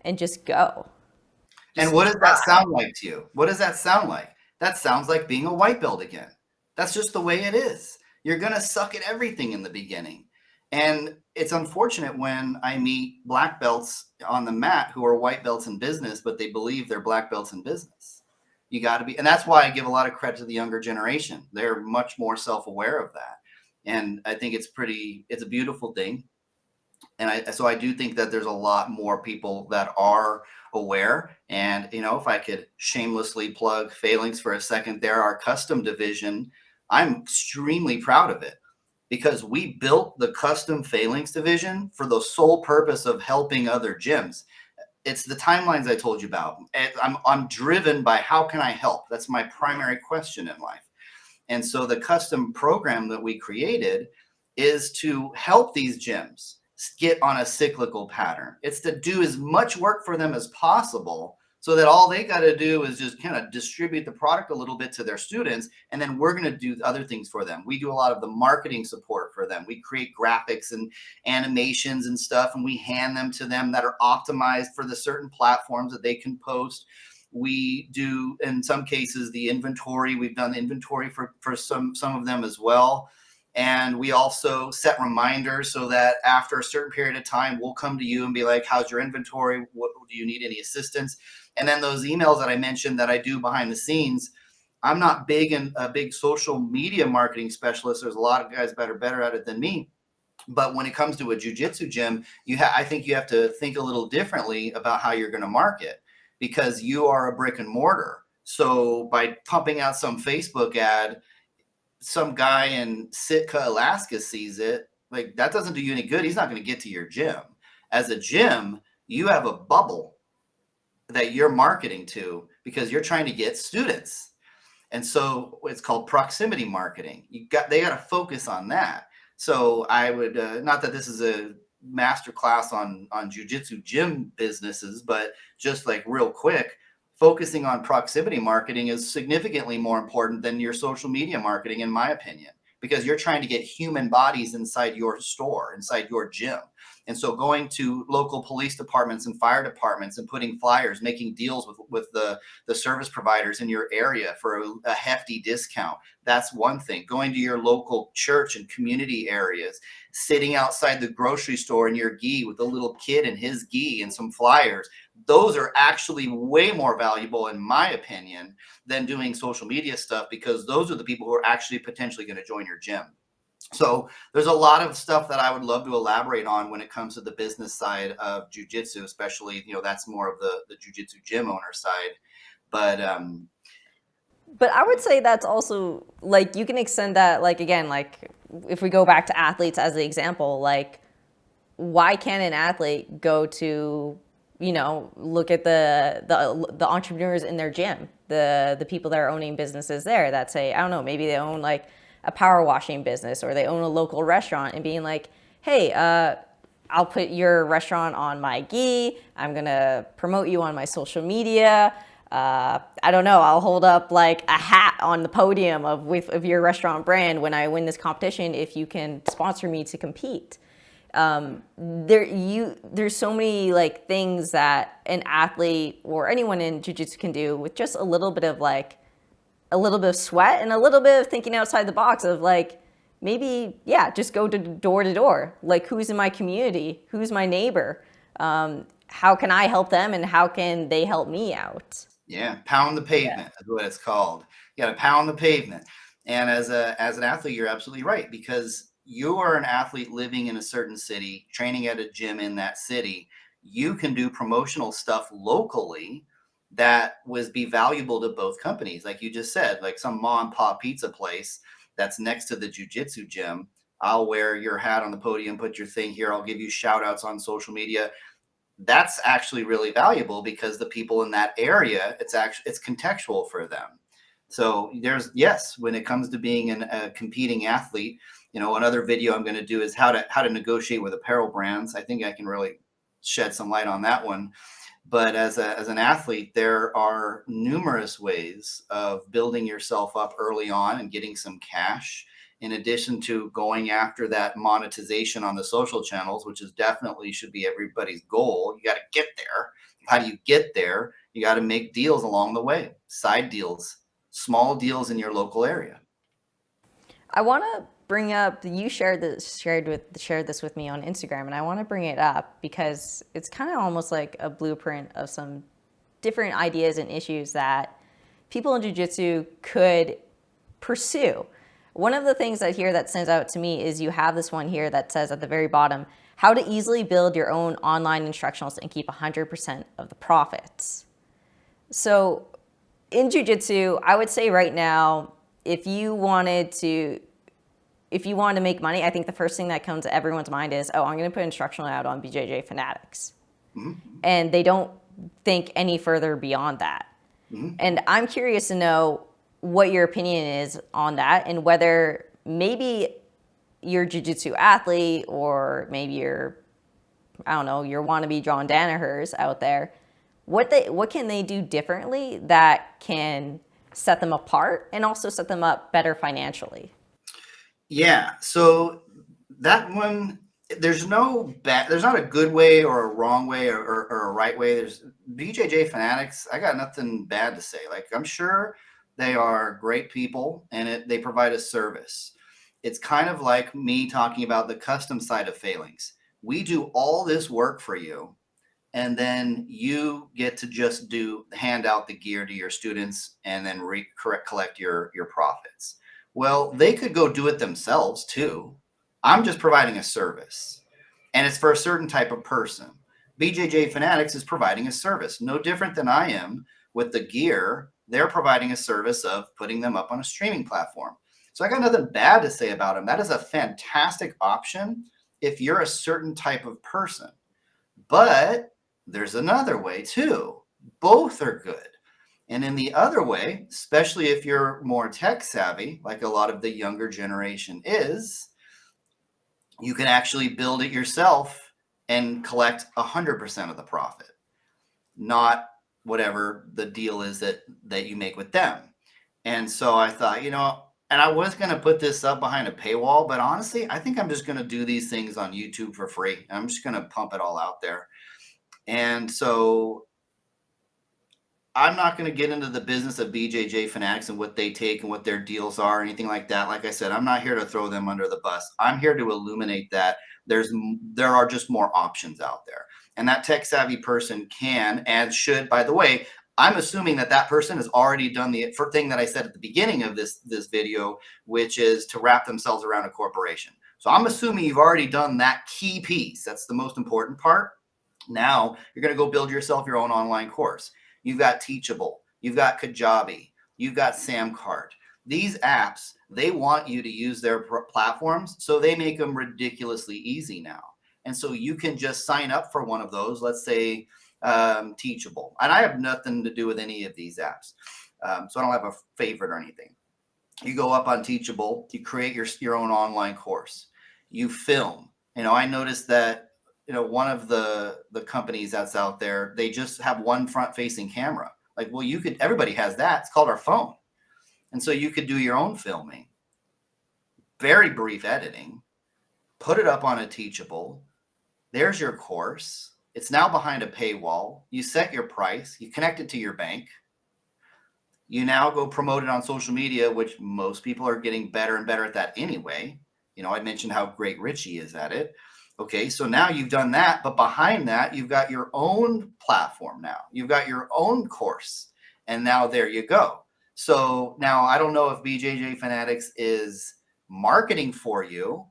and just go. And what does that sound like to you? What does that sound like? That sounds like being a white belt again. That's just the way it is. You're going to suck at everything in the beginning. And it's unfortunate when I meet black belts on the mat who are white belts in business, but they believe they're black belts in business. You got to be, and that's why I give a lot of credit to the younger generation. They're much more self-aware of that. And I think it's a beautiful thing. And so I do think that there's a lot more people that are aware. And, if I could shamelessly plug Phalanx for a second there, our custom division, I'm extremely proud of it, because we built the custom Phalanx division for the sole purpose of helping other gyms. It's the timelines I told you about. I'm driven by how can I help? That's my primary question in life. And so the custom program that we created is to help these gyms get on a cyclical pattern. It's to do as much work for them as possible, so that all they got to do is just kind of distribute the product a little bit to their students, and then we're going to do other things for them. We do a lot of the marketing support for them. We create graphics and animations and stuff, and we hand them to them that are optimized for the certain platforms that they can post. We do, in some cases, the inventory. We've done the inventory for some of them as well. And we also set reminders so that after a certain period of time, we'll come to you and be like, how's your inventory? What do you need, any assistance? And then those emails that I mentioned that I do behind the scenes, I'm not a big social media marketing specialist. There's a lot of guys that are better at it than me. But when it comes to a jiu-jitsu gym, I think you have to think a little differently about how you're going to market, because you are a brick and mortar. So by pumping out some Facebook ad, some guy in Sitka, Alaska sees it, like, that doesn't do you any good. He's not going to get to your gym. As a gym, you have a bubble that you're marketing to because you're trying to get students. And so it's called proximity marketing. They got to focus on that. So I would, not that this is a master class on jiu-jitsu gym businesses, but just like real quick, focusing on proximity marketing is significantly more important than your social media marketing, in my opinion, because you're trying to get human bodies inside your store, inside your gym. And so going to local police departments and fire departments and putting flyers, making deals with the service providers in your area for a hefty discount. That's one thing. Going to your local church and community areas, sitting outside the grocery store in your gi with a little kid and his gi and some flyers. Those are actually way more valuable, in my opinion, than doing social media stuff, because those are the people who are actually potentially going to join your gym. So there's a lot of stuff that I would love to elaborate on when it comes to the business side of jiu-jitsu, especially, that's more of the jiu-jitsu gym owner side. But I would say that's also, like, you can extend that, like, again, like, if we go back to athletes as the example, like, why can't an athlete go to, look at the entrepreneurs in their gym, the people that are owning businesses there that say, I don't know, maybe they own like a power washing business, or they own a local restaurant, and being like, hey, I'll put your restaurant on my gi. I'm going to promote you on my social media. I don't know, I'll hold up like a hat on the podium of your restaurant brand when I win this competition, if you can sponsor me to compete. There's so many like things that an athlete or anyone in jiu-jitsu can do with just a little bit of sweat and a little bit of thinking outside the box of like, maybe, just go to door, like, who's in my community, who's my neighbor, how can I help them, and how can they help me out? Yeah, pound the pavement is what it's called. You got to pound the pavement. And as an athlete, you're absolutely right, because you are an athlete living in a certain city, training at a gym in that city. You can do promotional stuff locally that would be valuable to both companies. Like you just said, like some mom and pop pizza place that's next to the jiu-jitsu gym. I'll wear your hat on the podium, put your thing here. I'll give you shout outs on social media. That's actually really valuable, because the people in that area, it's contextual for them. So when it comes to being a competing athlete, another video I'm going to do is how to negotiate with apparel brands. I think I can really shed some light on that one. But as an athlete, there are numerous ways of building yourself up early on and getting some cash, in addition to going after that monetization on the social channels, which is definitely should be everybody's goal. You got to get there. How do you get there? You got to make deals along the way, side deals, small deals in your local area. I want to bring up, you shared this with me on Instagram, and I want to bring it up because it's kind of almost like a blueprint of some different ideas and issues that people in jiu-jitsu could pursue. One of the things that stands out to me is you have this one here that says at the very bottom, how to easily build your own online instructionals and keep 100% of the profits. So in jiu-jitsu, I would say right now, if you wanted to make money, I think the first thing that comes to everyone's mind is, I'm going to put instructional out on BJJ Fanatics. Mm-hmm. And they don't think any further beyond that. Mm-hmm. And I'm curious to know what your opinion is on that, and whether maybe your jiu-jitsu athlete, or maybe your wannabe John Danahers out there, what can they do differently that can set them apart and also set them up better financially? Yeah, so that one there's not a good way or a wrong way or a right way. There's BJJ Fanatics. I got nothing bad to say. Like, I'm sure they are great people and they provide a service. It's kind of like me talking about the custom side of Phalanx. We do all this work for you, and then you get to just hand out the gear to your students and then collect your profits. Well, they could go do it themselves too. I'm just providing a service, and it's for a certain type of person. BJJ Fanatics is providing a service, no different than I am with the gear. They're providing a service of putting them up on a streaming platform. So I got nothing bad to say about them. That is a fantastic option if you're a certain type of person. But there's another way too. Both are good. And in the other way, especially if you're more tech savvy, like a lot of the younger generation is, you can actually build it yourself and collect 100% of the profit, not whatever the deal is that you make with them. And so I thought, and I was going to put this up behind a paywall, but honestly, I think I'm just going to do these things on YouTube for free. I'm just going to pump it all out there. And so I'm not going to get into the business of BJJ Fanatics and what they take and what their deals are or anything like that. Like I said, I'm not here to throw them under the bus. I'm here to illuminate that there are just more options out there. And that tech savvy person can and should, by the way, I'm assuming that person has already done the thing that I said at the beginning of this video, which is to wrap themselves around a corporation. So I'm assuming you've already done that key piece. That's the most important part. Now you're going to go build yourself your own online course. You've got Teachable, you've got Kajabi, you've got Samcart. These apps, they want you to use their platforms, so they make them ridiculously easy now. And so you can just sign up for one of those, let's say Teachable. And I have nothing to do with any of these apps, so I don't have a favorite or anything. You go up on Teachable, you create your own online course. You film. I noticed that one of the companies that's out there, they just have one front facing camera. Like, well, everybody has that. It's called our phone. And so you could do your own filming, very brief editing, put it up on a Teachable. There's your course. It's now behind a paywall. You set your price, you connect it to your bank. You now go promote it on social media, which most people are getting better and better at that anyway. I mentioned how great Richie is at it. Okay, so now you've done that, but behind that, you've got your own platform now. You've got your own course, and now there you go. So now I don't know if BJJ Fanatics is marketing for you.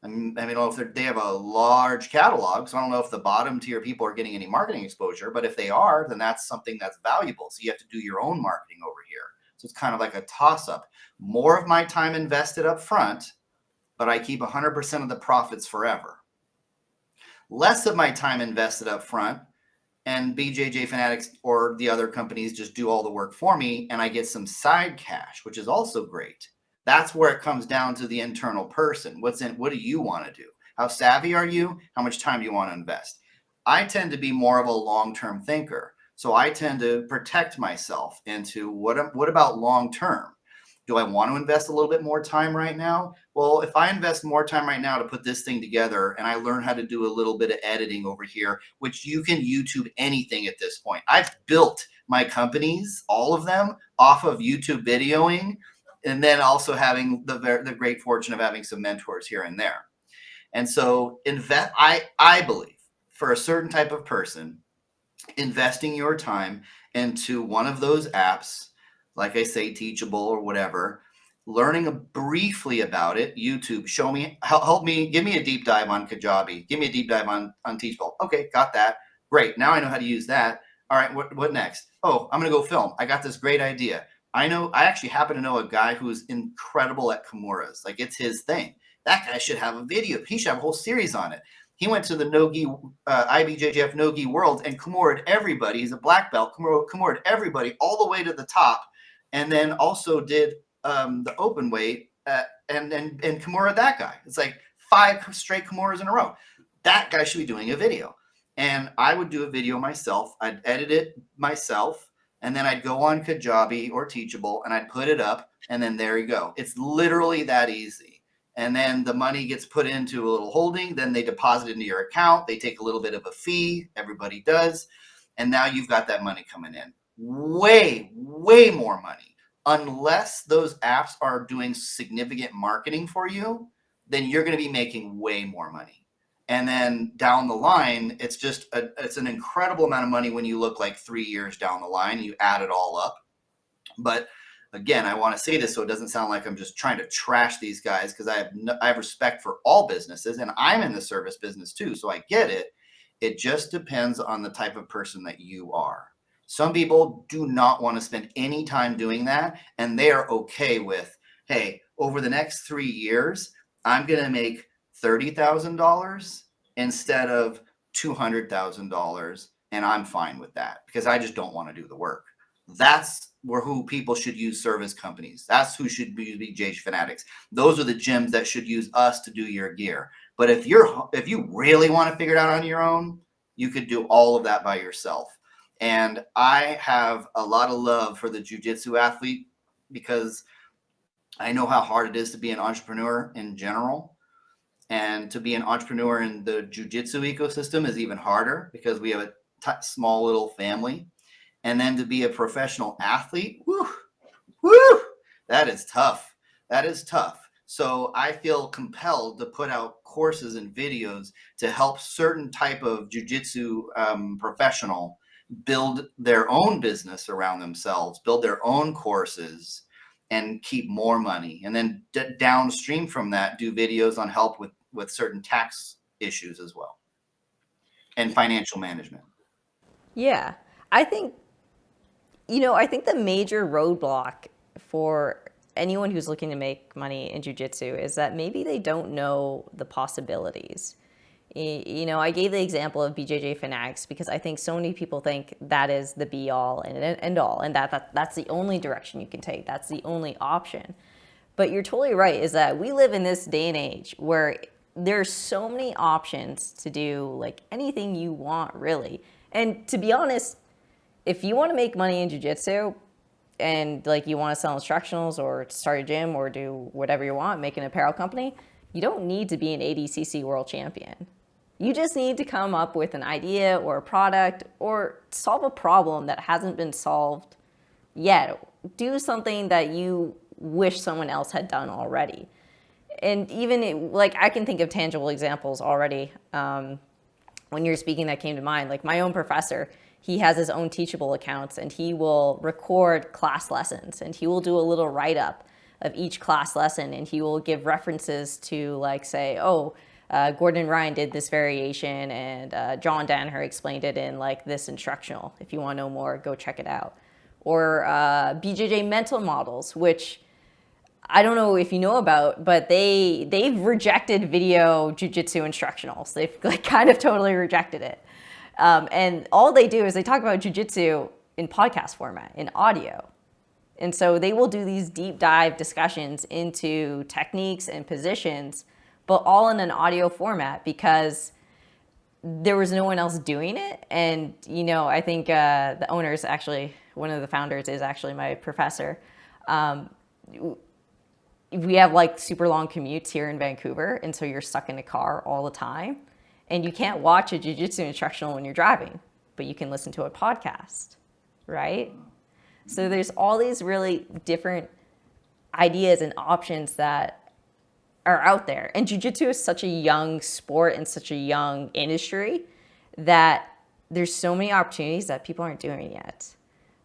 I mean, I don't know if they have a large catalog, so I don't know if the bottom tier people are getting any marketing exposure, but if they are, then that's something that's valuable. So you have to do your own marketing over here. So it's kind of like a toss-up. More of my time invested up front, but I keep 100% of the profits forever. Less of my time invested up front, and BJJ Fanatics or the other companies just do all the work for me, and I get some side cash, which is also great. That's where it comes down to the internal person. What do you want to do? How savvy are you? How much time do you want to invest? I tend to be more of a long-term thinker, so I tend to protect myself into what about long-term? Do I want to invest a little bit more time right now? Well, if I invest more time right now to put this thing together and I learn how to do a little bit of editing over here, which you can YouTube anything at this point. I've built my companies, all of them, off of YouTube videoing, and then also having the great fortune of having some mentors here and there. And so I believe for a certain type of person, investing your time into one of those apps, like I say, Teachable or whatever, learning briefly about it, YouTube, show me, help me, give me a deep dive on Kajabi, give me a deep dive on Teachable. Okay, got that. Great. Now I know how to use that. All right, what next? Oh, I'm going to go film. I got this great idea. I actually happen to know a guy who's incredible at Kimuras. Like, it's his thing. That guy should have a video. He should have a whole series on it. He went to the Nogi, IBJJF Nogi World and Kimura'd everybody. He's a black belt. Kimura'd everybody all the way to the top. And then also did the open weight and Kimura that guy. It's like 5 straight Kimuras in a row. That guy should be doing a video. And I would do a video myself. I'd edit it myself. And then I'd go on Kajabi or Teachable and I'd put it up. And then there you go. It's literally that easy. and then the money gets put into a little holding, then they deposit into your account, they take a little bit of a fee, everybody does, and now you've got that money coming in. Way more money. Unless those apps are doing significant marketing for you, then you're going to be making way more money. And then down the line, it's an incredible amount of money when you look like 3 years down the line, you add it all up. But again, I want to say this so it doesn't sound like I'm just trying to trash these guys, because I have respect for all businesses, and I'm in the service business too, so I get it. It just depends on the type of person that you are. Some people do not want to spend any time doing that, and they are okay with, hey, over the next 3 years, I'm going to make $30,000 instead of $200,000, and I'm fine with that because I just don't want to do the work. That's who people should use service companies. That's who should use BJJ Fanatics. Those are the gyms that should use us to do your gear. But if you really want to figure it out on your own, you could do all of that by yourself. And I have a lot of love for the jiu-jitsu athlete, because I know how hard it is to be an entrepreneur in general. And to be an entrepreneur in the jiu-jitsu ecosystem is even harder, because we have a small little family. And then to be a professional athlete, that is tough. That is tough. So I feel compelled to put out courses and videos to help certain type of jiu-jitsu professional build their own business around themselves, build their own courses, and keep more money. And then downstream from that, do videos on help with certain tax issues as well, and financial management. Yeah. I think the major roadblock for anyone who's looking to make money in jiu-jitsu is that maybe they don't know the possibilities. I gave the example of BJJ Fanatics because I think so many people think that is the be all and end all, and that's the only direction you can take. That's the only option. But you're totally right, is that we live in this day and age where there's so many options to do like anything you want, really. And to be honest, if you want to make money in jiu-jitsu and like you want to sell instructionals or start a gym or do whatever you want, make an apparel company, you don't need to be an ADCC world champion. You just need to come up with an idea or a product or solve a problem that hasn't been solved yet. Do something that you wish someone else had done already. And even I can think of tangible examples already. When you're speaking, that came to mind. Like my own professor, he has his own Teachable accounts, and he will record class lessons, and he will do a little write-up of each class lesson, and he will give references to say, Gordon Ryan did this variation, and John Danaher explained it in this instructional. If you want to know more, go check it out. Or BJJ mental models, which I don't know if you know about, but they've rejected video jiu-jitsu instructionals. They've kind of totally rejected it. And all they do is they talk about jiu-jitsu in podcast format, in audio. And so they will do these deep dive discussions into techniques and positions, but all in an audio format because there was no one else doing it. And, I think the owner is actually, one of the founders is actually my professor. We have super long commutes here in Vancouver, and so you're stuck in a car all the time. And you can't watch a jiu-jitsu instructional when you're driving, but you can listen to a podcast, right? So there's all these really different ideas and options that are out there. And jiu-jitsu is such a young sport and such a young industry that there's so many opportunities that people aren't doing yet.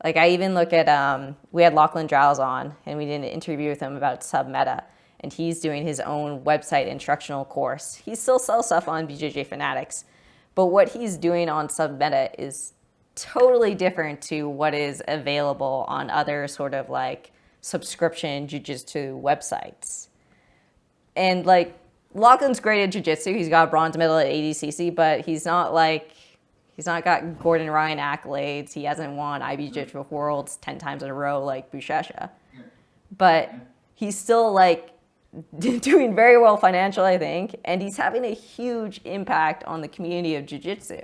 I even look at, we had Lachlan Giles on, and we did an interview with him about sub-meta. And he's doing his own website instructional course. He still sells stuff on BJJ Fanatics, but what he's doing on sub-meta is totally different to what is available on other sort of subscription jiu-jitsu websites. And Lachlan's great at jiu-jitsu. He's got a bronze medal at ADCC, but he's not got Gordon Ryan accolades. He hasn't won IBJJF Worlds 10 times in a row like Buchecha. But he's still doing very well financially, I think, and he's having a huge impact on the community of jiu-jitsu.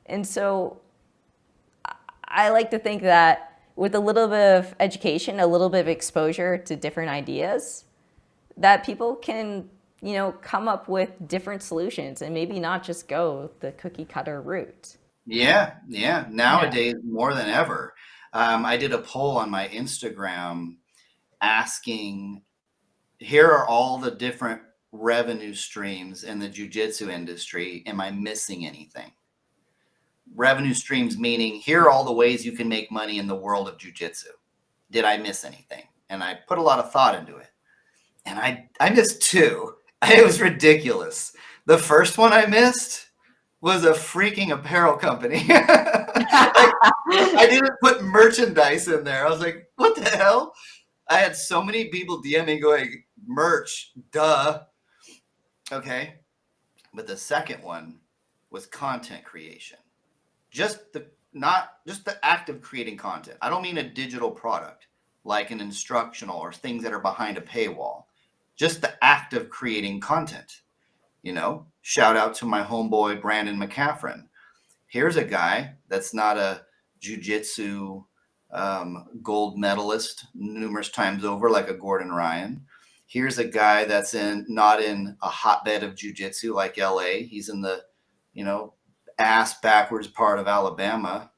And so I like to think that with a little bit of education, a little bit of exposure to different ideas, that people can, come up with different solutions and maybe not just go the cookie cutter route. Yeah, yeah. Yeah. Nowadays, more than ever. I did a poll on my Instagram asking, here are all the different revenue streams in the jiu-jitsu industry. Am I missing anything? Revenue streams meaning here are all the ways you can make money in the world of jiu-jitsu. Did I miss anything? And I put a lot of thought into it. And I missed two. It was ridiculous. The first one I missed was a freaking apparel company. Like, I didn't put merchandise in there. I was like, what the hell? I had so many people DM me going, merch, duh. Okay. But the second one was content creation. Not just the act of creating content. I don't mean a digital product like an instructional or things that are behind a paywall. Just the act of creating content. Shout out to my homeboy Brandon McCaffrin. Here's a guy that's not a jiu-jitsu gold medalist numerous times over like a Gordon Ryan. Here's a guy that's not in a hotbed of jiu-jitsu like LA. He's in the, ass backwards part of Alabama.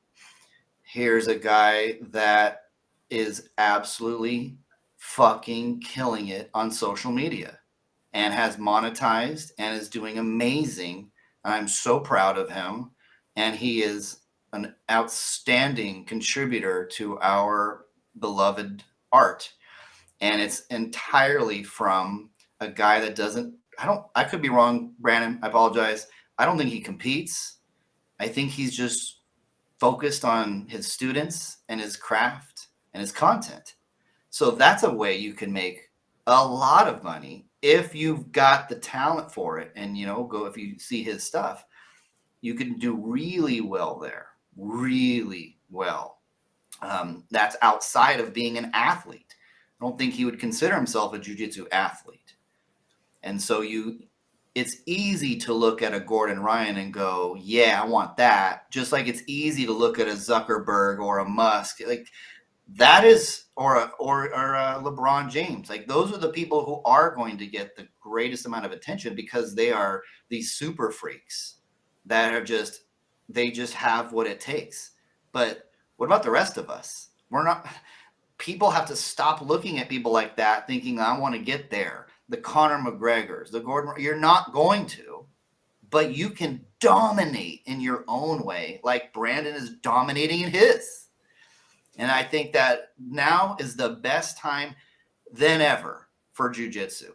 Here's a guy that is absolutely fucking killing it on social media and has monetized and is doing amazing. I'm so proud of him. And he is an outstanding contributor to our beloved art. And it's entirely from a guy that I could be wrong, Brandon. I apologize. I don't think he competes. I think he's just focused on his students and his craft and his content. So that's a way you can make a lot of money if you've got the talent for it. And, if you see his stuff, you can do really well there, really well. That's outside of being an athlete. I don't think he would consider himself a jiu-jitsu athlete. And so it's easy to look at a Gordon Ryan and go, yeah, I want that. Just like it's easy to look at a Zuckerberg or a Musk. Like that is, or a LeBron James. Like those are the people who are going to get the greatest amount of attention because they are these super freaks that are they just have what it takes. But what about the rest of us? People have to stop looking at people like that thinking, I want to get there. The Conor McGregors, the Gordon, you're not going to, but you can dominate in your own way, like Brandon is dominating in his. And I think that now is the best time than ever for jiu-jitsu.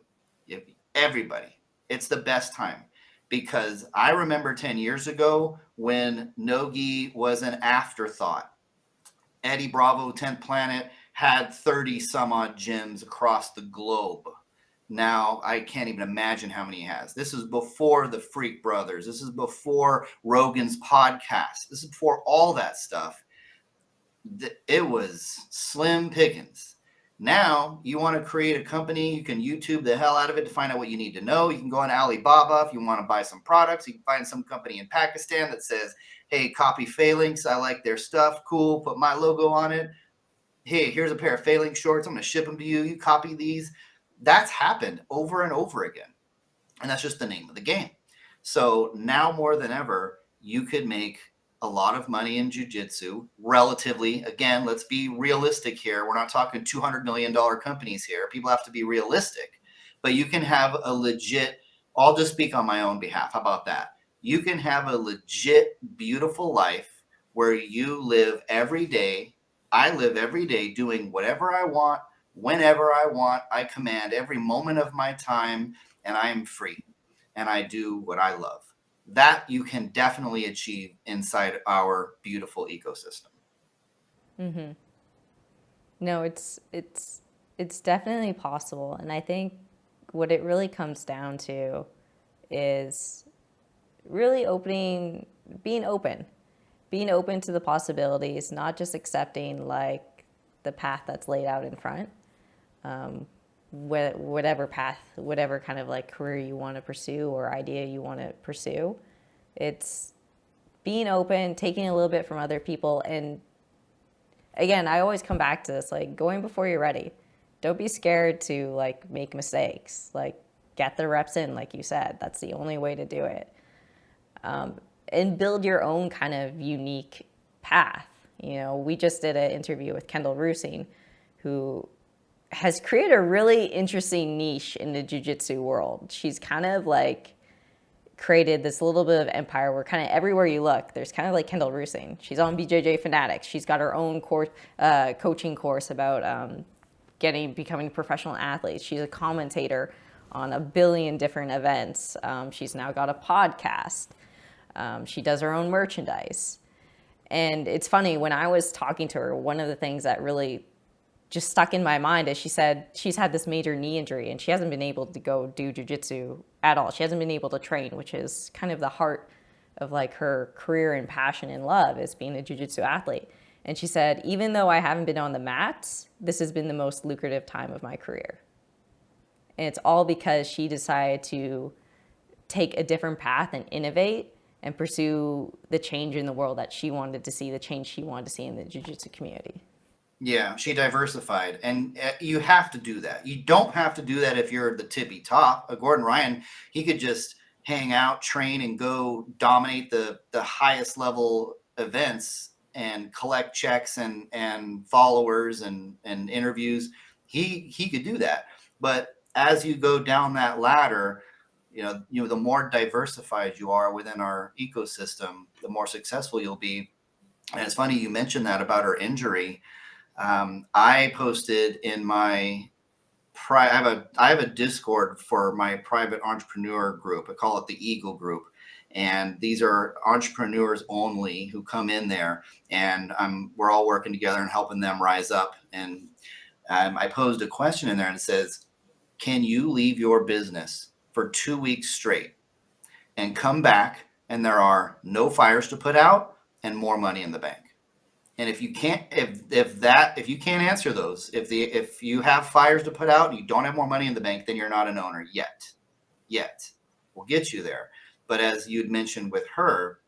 Everybody, it's the best time. Because I remember 10 years ago when no-gi was an afterthought. Eddie Bravo, 10th Planet, had 30 some odd gyms across the globe. Now I can't even imagine how many he has. This is before the Freak Brothers. This is before Rogan's podcast. This is before all that stuff. It was slim pickings. Now you want to create a company, you can YouTube the hell out of it to find out what you need to know. You can go on Alibaba if you want to buy some products. You can find some company in Pakistan that says, hey, copy Phalanx. I like their stuff. Cool. Put my logo on it. Hey, here's a pair of Phalanx shorts. I'm going to ship them to you. You copy these. That's happened over and over again. And that's just the name of the game. So now more than ever, you could make a lot of money in jiu-jitsu relatively. Again, let's be realistic here. We're not talking $200 million companies here. People have to be realistic. But you can have a legit, I'll just speak on my own behalf. How about that? You can have a legit, beautiful life where you live every day. I live every day doing whatever I want, whenever I want. I command every moment of my time, and I am free. And I do what I love. That you can definitely achieve inside our beautiful ecosystem. Mm-hmm. No, it's definitely possible, and I think what it really comes down to is really being open to the possibilities, not just accepting like the path that's laid out in front. Whatever path, whatever kind of like career you want to pursue or idea you want to pursue, it's being open, taking a little bit from other people. And again, I always come back to this, like going before you're ready. Don't be scared to like make mistakes. Like get the reps in, like you said. That's the only way to do it. And build your own kind of unique path. You know, we just did an interview with Kendall Rusing, who has created a really interesting niche in the jiu-jitsu world. She's kind of like created this little bit of empire where kind of everywhere you look, there's kind of like Kendall Rusing. She's on BJJ Fanatics. She's got her own course, coaching course about becoming professional athletes. She's a commentator on a billion different events. She's now got a podcast. She does her own merchandise. And it's funny, when I was talking to her, one of the things that really just stuck in my mind is she said she's had this major knee injury and she hasn't been able to go do jiu-jitsu at all. She hasn't been able to train, which is kind of the heart of like her career and passion and love, is being a jiu-jitsu athlete. And she said, even though I haven't been on the mats, this has been the most lucrative time of my career. And it's all because she decided to take a different path and innovate and pursue the change in the world that she wanted to see, the change she wanted to see in the jiu-jitsu community. Yeah, she diversified, and you have to do that. You don't have to do that if you're the tippy top. Gordon Ryan, he could just hang out, train, and go dominate the highest level events and collect checks and followers and interviews. He could do that. But as you go down that ladder, the more diversified you are within our ecosystem, the more successful you'll be. And it's funny you mentioned that about her injury. I posted in my I have a Discord for my private entrepreneur group. I call it the Eagle Group, and these are entrepreneurs only who come in there, and we're all working together and helping them rise up. And I posed a question in there and it says, "Can you leave your business for 2 weeks straight and come back and there are no fires to put out and more money in the bank?" And if you can't, if you can't answer those, if you have fires to put out and you don't have more money in the bank, then you're not an owner yet. We'll get you there. But as you'd mentioned with her,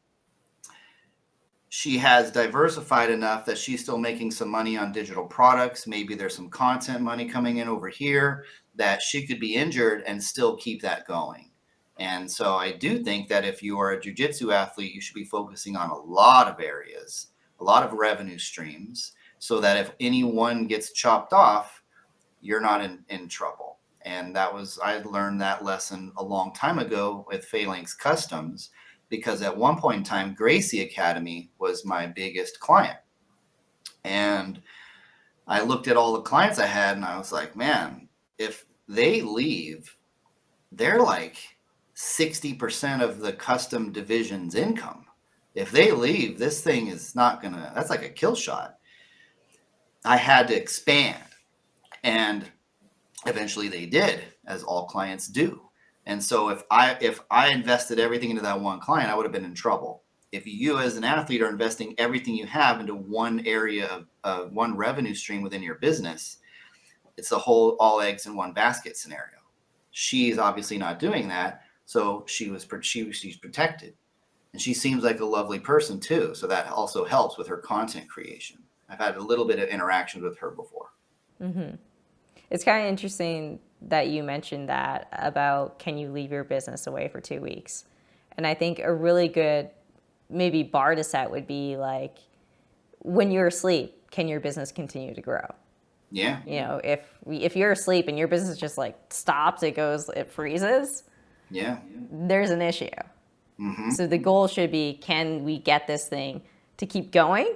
she has diversified enough that she's still making some money on digital products. Maybe there's some content money coming in over here that she could be injured and still keep that going. And so I do think that if you are a jiu-jitsu athlete, you should be focusing on a lot of areas, a lot of revenue streams, so that if anyone gets chopped off, you're not in trouble. And I learned that lesson a long time ago with Phalanx Customs, because at one point in time, Gracie Academy was my biggest client. And I looked at all the clients I had and I was like, man, if they leave, they're like 60% of the custom division's income. If they leave, this thing is not gonna, that's like a kill shot. I had to expand, and eventually they did, as all clients do. And so if I invested everything into that one client, I would have been in trouble. If you as an athlete are investing everything you have into one area of one revenue stream within your business, it's the whole all eggs in one basket scenario. She's obviously not doing that, so she's protected. And she seems like a lovely person too. So that also helps with her content creation. I've had a little bit of interaction with her before. Mm-hmm. It's kind of interesting that you mentioned that about, can you leave your business away for 2 weeks? And I think a really good maybe bar to set would be like, when you're asleep, can your business continue to grow? Yeah. If you're asleep and your business just like stops, it freezes. Yeah. There's an issue. Mm-hmm. So the goal should be, can we get this thing to keep going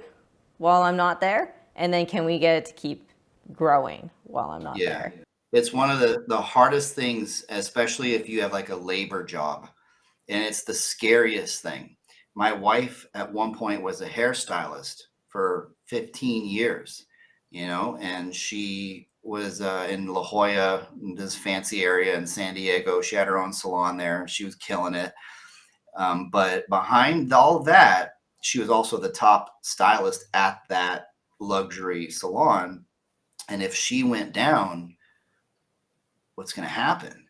while I'm not there? And then can we get it to keep growing while I'm not there? It's one of the hardest things, especially if you have like a labor job. And it's the scariest thing. My wife at one point was a hairstylist for 15 years, and she was in La Jolla, this fancy area in San Diego. She had her own salon there. She was killing it. But behind all that, she was also the top stylist at that luxury salon. And if she went down, what's going to happen?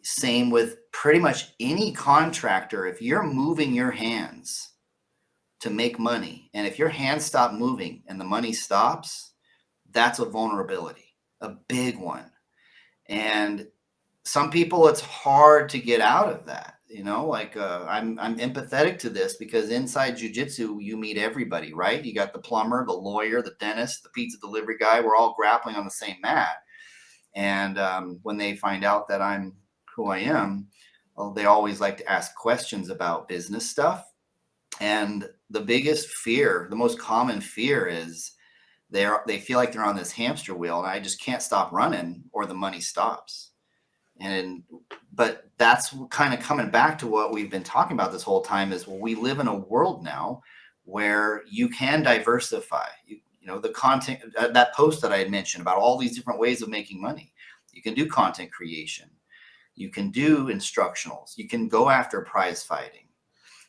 Same with pretty much any contractor. If you're moving your hands to make money, and if your hands stop moving and the money stops, that's a vulnerability. a big one. And some people, it's hard to get out of that. Like I'm empathetic to this because inside jiu-jitsu, you meet everybody, right? You got the plumber, the lawyer, the dentist, the pizza delivery guy. We're all grappling on the same mat. And when they find out that I'm who I am, well, they always like to ask questions about business stuff. And the biggest fear, the most common fear is they feel like they're on this hamster wheel and I just can't stop running or the money stops. But that's kind of coming back to what we've been talking about this whole time is, well, we live in a world now where you can diversify. The content, that post that I had mentioned about all these different ways of making money. You can do content creation. You can do instructionals. You can go after prize fighting.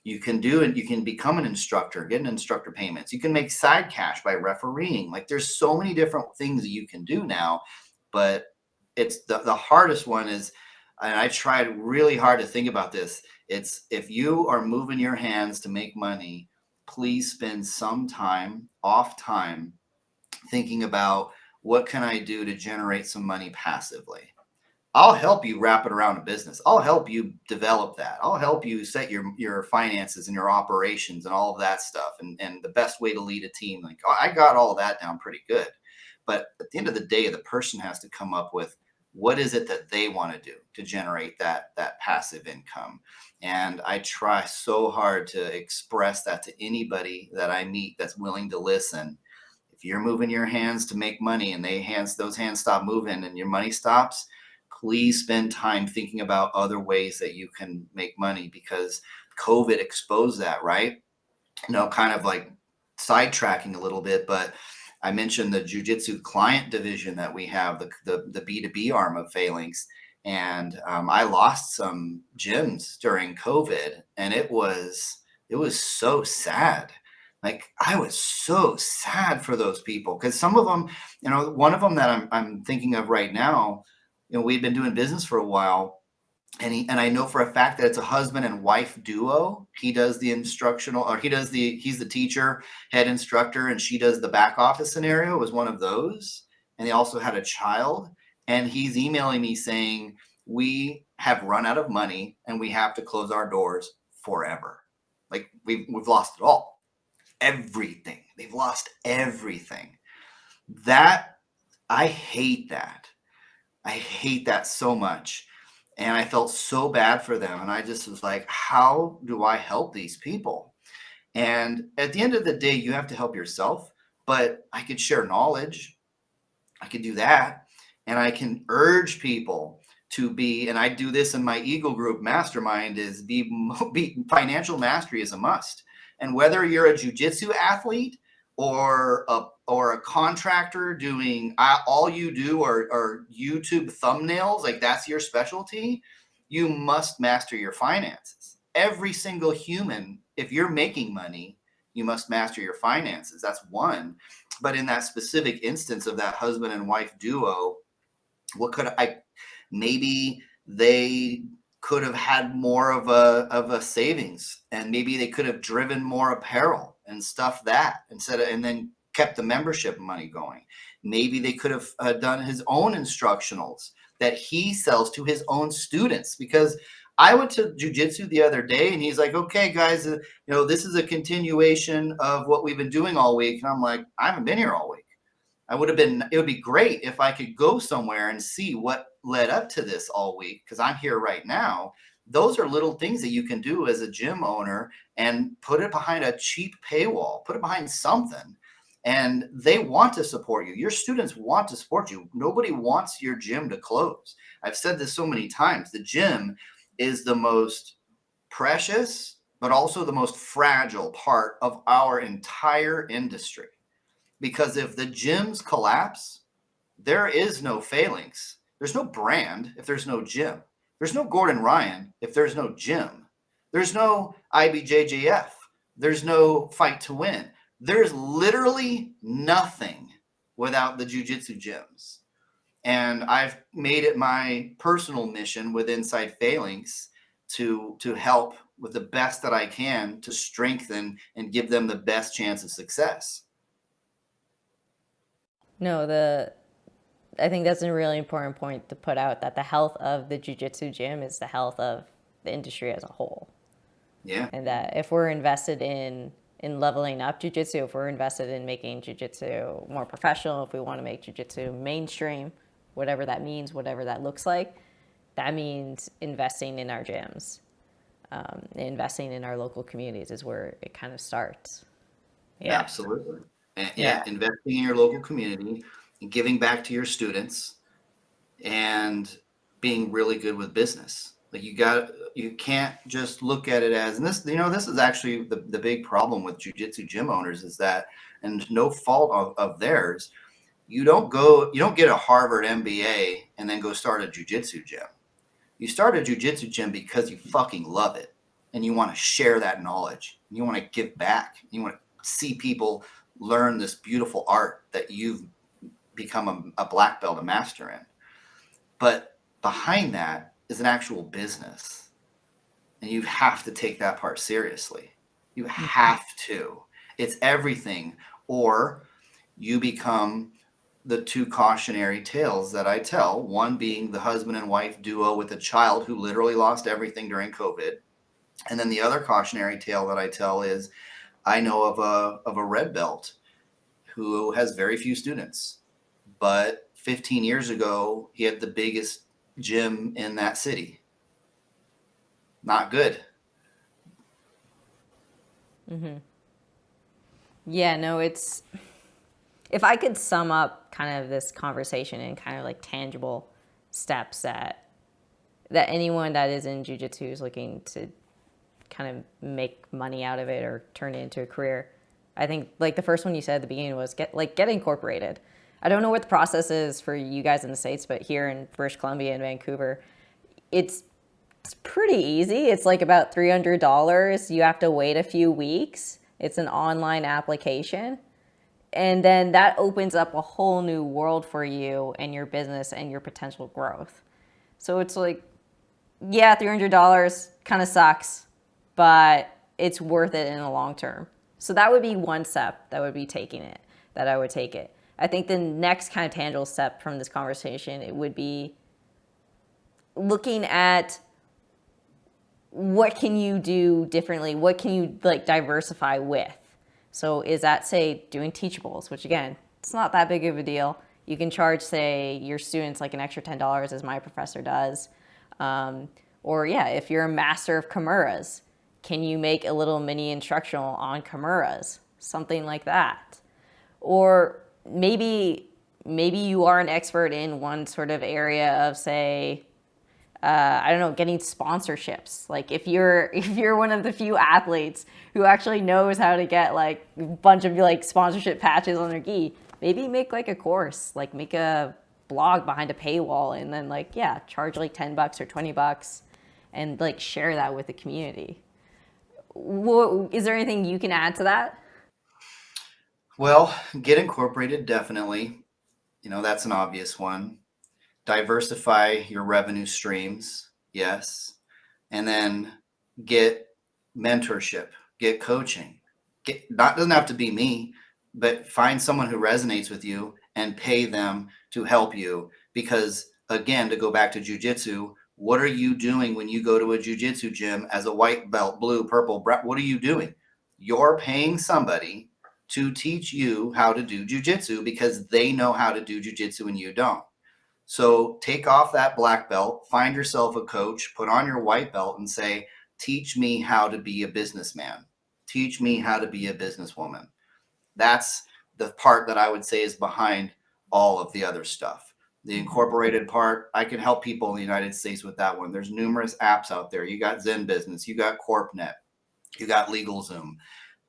You can become an instructor, get an instructor payments. You can make side cash by refereeing. Like there's so many different things that you can do now, but it's the hardest one is, and I tried really hard to think about this. It's if you are moving your hands to make money, please spend some off time thinking about what can I do to generate some money passively. I'll help you wrap it around a business. I'll help you develop that. I'll help you set your finances and your operations and all of that stuff and the best way to lead a team. Like I got all of that down pretty good. But at the end of the day, the person has to come up with what is it that they want to do to generate that passive income. And I try so hard to express that to anybody that I meet that's willing to listen. If you're moving your hands to make money and those hands stop moving and your money stops, please spend time thinking about other ways that you can make money because COVID exposed that, right? Kind of like sidetracking a little bit, but I mentioned the jiu-jitsu client division that we have, the B2B arm of Phalanx. And I lost some gyms during COVID and it was so sad. Like I was so sad for those people because some of them, one of them that I'm thinking of right now, we've been doing business for a while. And I know for a fact that it's a husband and wife duo. He does the instructional, or he's the teacher, head instructor, and she does the back office scenario. It was one of those. And they also had a child. And he's emailing me saying, we have run out of money and we have to close our doors forever. Like we've lost it all. Everything. They've lost everything. I hate that. I hate that so much. And I felt so bad for them. And I just was like, how do I help these people? And at the end of the day, you have to help yourself. But I could share knowledge. I could do that. And I can urge people to be, and I do this in my Eagle Group mastermind, is financial mastery is a must. And whether you're a jiu-jitsu athlete or a contractor doing all you do are YouTube thumbnails, like that's your specialty, you must master your finances. Every single human, if you're making money, you must master your finances. That's one. But in that specific instance of that husband and wife duo, maybe they could have had more of a savings, and maybe they could have driven more apparel and stuff that and then kept the membership money going. Maybe they could have done his own instructionals that he sells to his own students, because I went to jiu-jitsu the other day and he's like, okay, guys, this is a continuation of what we've been doing all week. And I'm like, I haven't been here all week. It would be great if I could go somewhere and see what led up to this all week, because I'm here right now. Those are little things that you can do as a gym owner and put it behind a cheap paywall, put it behind something. And they want to support you. Your students want to support you. Nobody wants your gym to close. I've said this so many times. The gym is the most precious, but also the most fragile part of our entire industry. Because if the gyms collapse, there is no Phalanx. There's no brand if there's no gym. There's no Gordon Ryan if there's no gym. There's no IBJJF. There's no Fight to Win. There's literally nothing without the jiu-jitsu gyms. And I've made it my personal mission with Inside Phalanx to help with the best that I can to strengthen and give them the best chance of success. No, I think that's a really important point to put out, that the health of the jiu-jitsu gym is the health of the industry as a whole. Yeah. And that if we're invested in leveling up jiu-jitsu, if we're invested in making jiu-jitsu more professional, if we want to make jiu-jitsu mainstream, whatever that means, whatever that looks like, that means investing in our gyms, investing in our local communities is where it kind of starts. Yeah. Absolutely. And Yeah. investing in your local community and giving back to your students and being really good with business. Like you can't just look at it as, and this, this is actually the big problem with jujitsu gym owners is that, and no fault of theirs, you don't get a Harvard MBA and then go start a jujitsu gym. You start a jujitsu gym because you fucking love it and you want to share that knowledge. And you want to give back. You want to see people learn this beautiful art that you've become a black belt, a master in. But behind that is an actual business. And you have to take that part seriously. You have to. It's everything. Or you become the two cautionary tales that I tell, one being the husband and wife duo with a child who literally lost everything during COVID. And then the other cautionary tale that I tell is I know of a red belt who has very few students, but 15 years ago, he had the biggest gym in that city. Not good. Yeah, no, it's, if I could sum up kind of this conversation in kind of like tangible steps that anyone that is in jiu-jitsu is looking to kind of make money out of it or turn it into a career, I think like the first one you said at the beginning was get incorporated. I don't know what the process is for you guys in the States, but here in British Columbia and Vancouver, it's pretty easy. It's like about $300. You have to wait a few weeks. It's an online application. And then that opens up a whole new world for you and your business and your potential growth. So it's like, yeah, $300 kind of sucks, but it's worth it in the long term. So that would be one step that would be taking it, that I would take it. I think the next kind of tangible step from this conversation, it would be looking at what can you do differently? What can you like diversify with? So is that, say, doing teachables, which again, it's not that big of a deal. You can charge, say, your students like an extra $10 as my professor does. Or yeah, if you're a master of Kimuras, can you make a little mini instructional on Kimuras? Something like that. Or maybe you are an expert in one sort of area of, say, I don't know, getting sponsorships. Like if you're one of the few athletes who actually knows how to get like a bunch of like sponsorship patches on their gi, maybe make like a course, like make a blog behind a paywall and then like, yeah, charge like $10 or $20 and like share that with the community. Is there anything you can add to that? Well, get incorporated, definitely. That's an obvious one. Diversify your revenue streams, yes. And then get mentorship, get coaching. Doesn't have to be me, but find someone who resonates with you and pay them to help you. Because again, to go back to jujitsu, what are you doing when you go to a jujitsu gym as a white belt, blue, purple, what are you doing? You're paying somebody to teach you how to do jujitsu because they know how to do jujitsu and you don't. So take off that black belt, find yourself a coach, put on your white belt and say, teach me how to be a businessman. Teach me how to be a businesswoman. That's the part that I would say is behind all of the other stuff. The incorporated part, I can help people in the United States with that one. There's numerous apps out there. You got Zen Business, you got CorpNet, you got LegalZoom.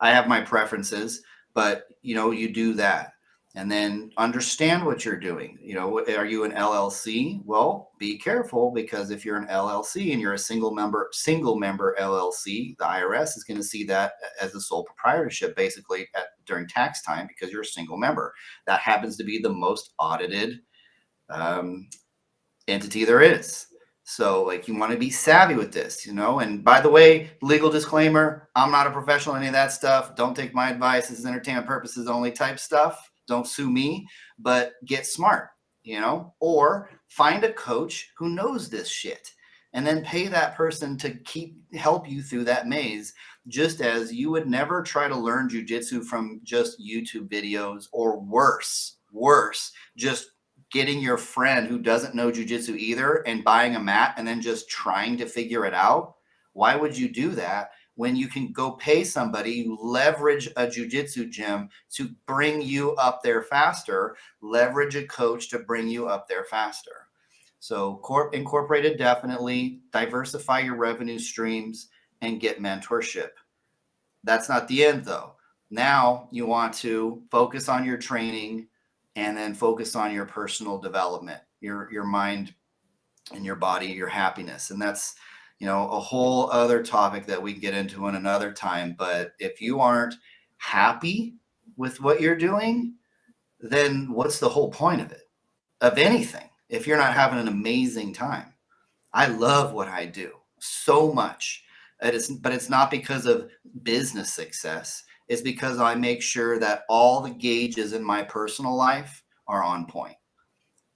I have my preferences, but you do that. And then understand what you're doing. Are you an LLC? Well, be careful, because if you're an LLC and you're a single member LLC, the IRS is going to see that as a sole proprietorship basically during tax time because you're a single member. That happens to be the most audited entity there is. So like you want to be savvy with this, and by the way, legal disclaimer, I'm not a professional in any of that stuff. Don't take my advice. This is entertainment purposes only type stuff. Don't sue me, but get smart. or find a coach who knows this shit and then pay that person to help you through that maze. Just as you would never try to learn jujitsu from just YouTube videos, or worse, just getting your friend who doesn't know jujitsu either and buying a mat and then just trying to figure it out. Why would you do that when you can go pay somebody, leverage a jujitsu gym to bring you up there faster, leverage a coach to bring you up there faster? So incorporated, definitely diversify your revenue streams and get mentorship. That's not the end though. Now you want to focus on your training and then focus on your personal development, your mind and your body, your happiness. And that's, a whole other topic that we can get into in another time. But if you aren't happy with what you're doing, then what's the whole point of it, of anything, if you're not having an amazing time? I love what I do so much. But it's not because of business success. It's because I make sure that all the gauges in my personal life are on point.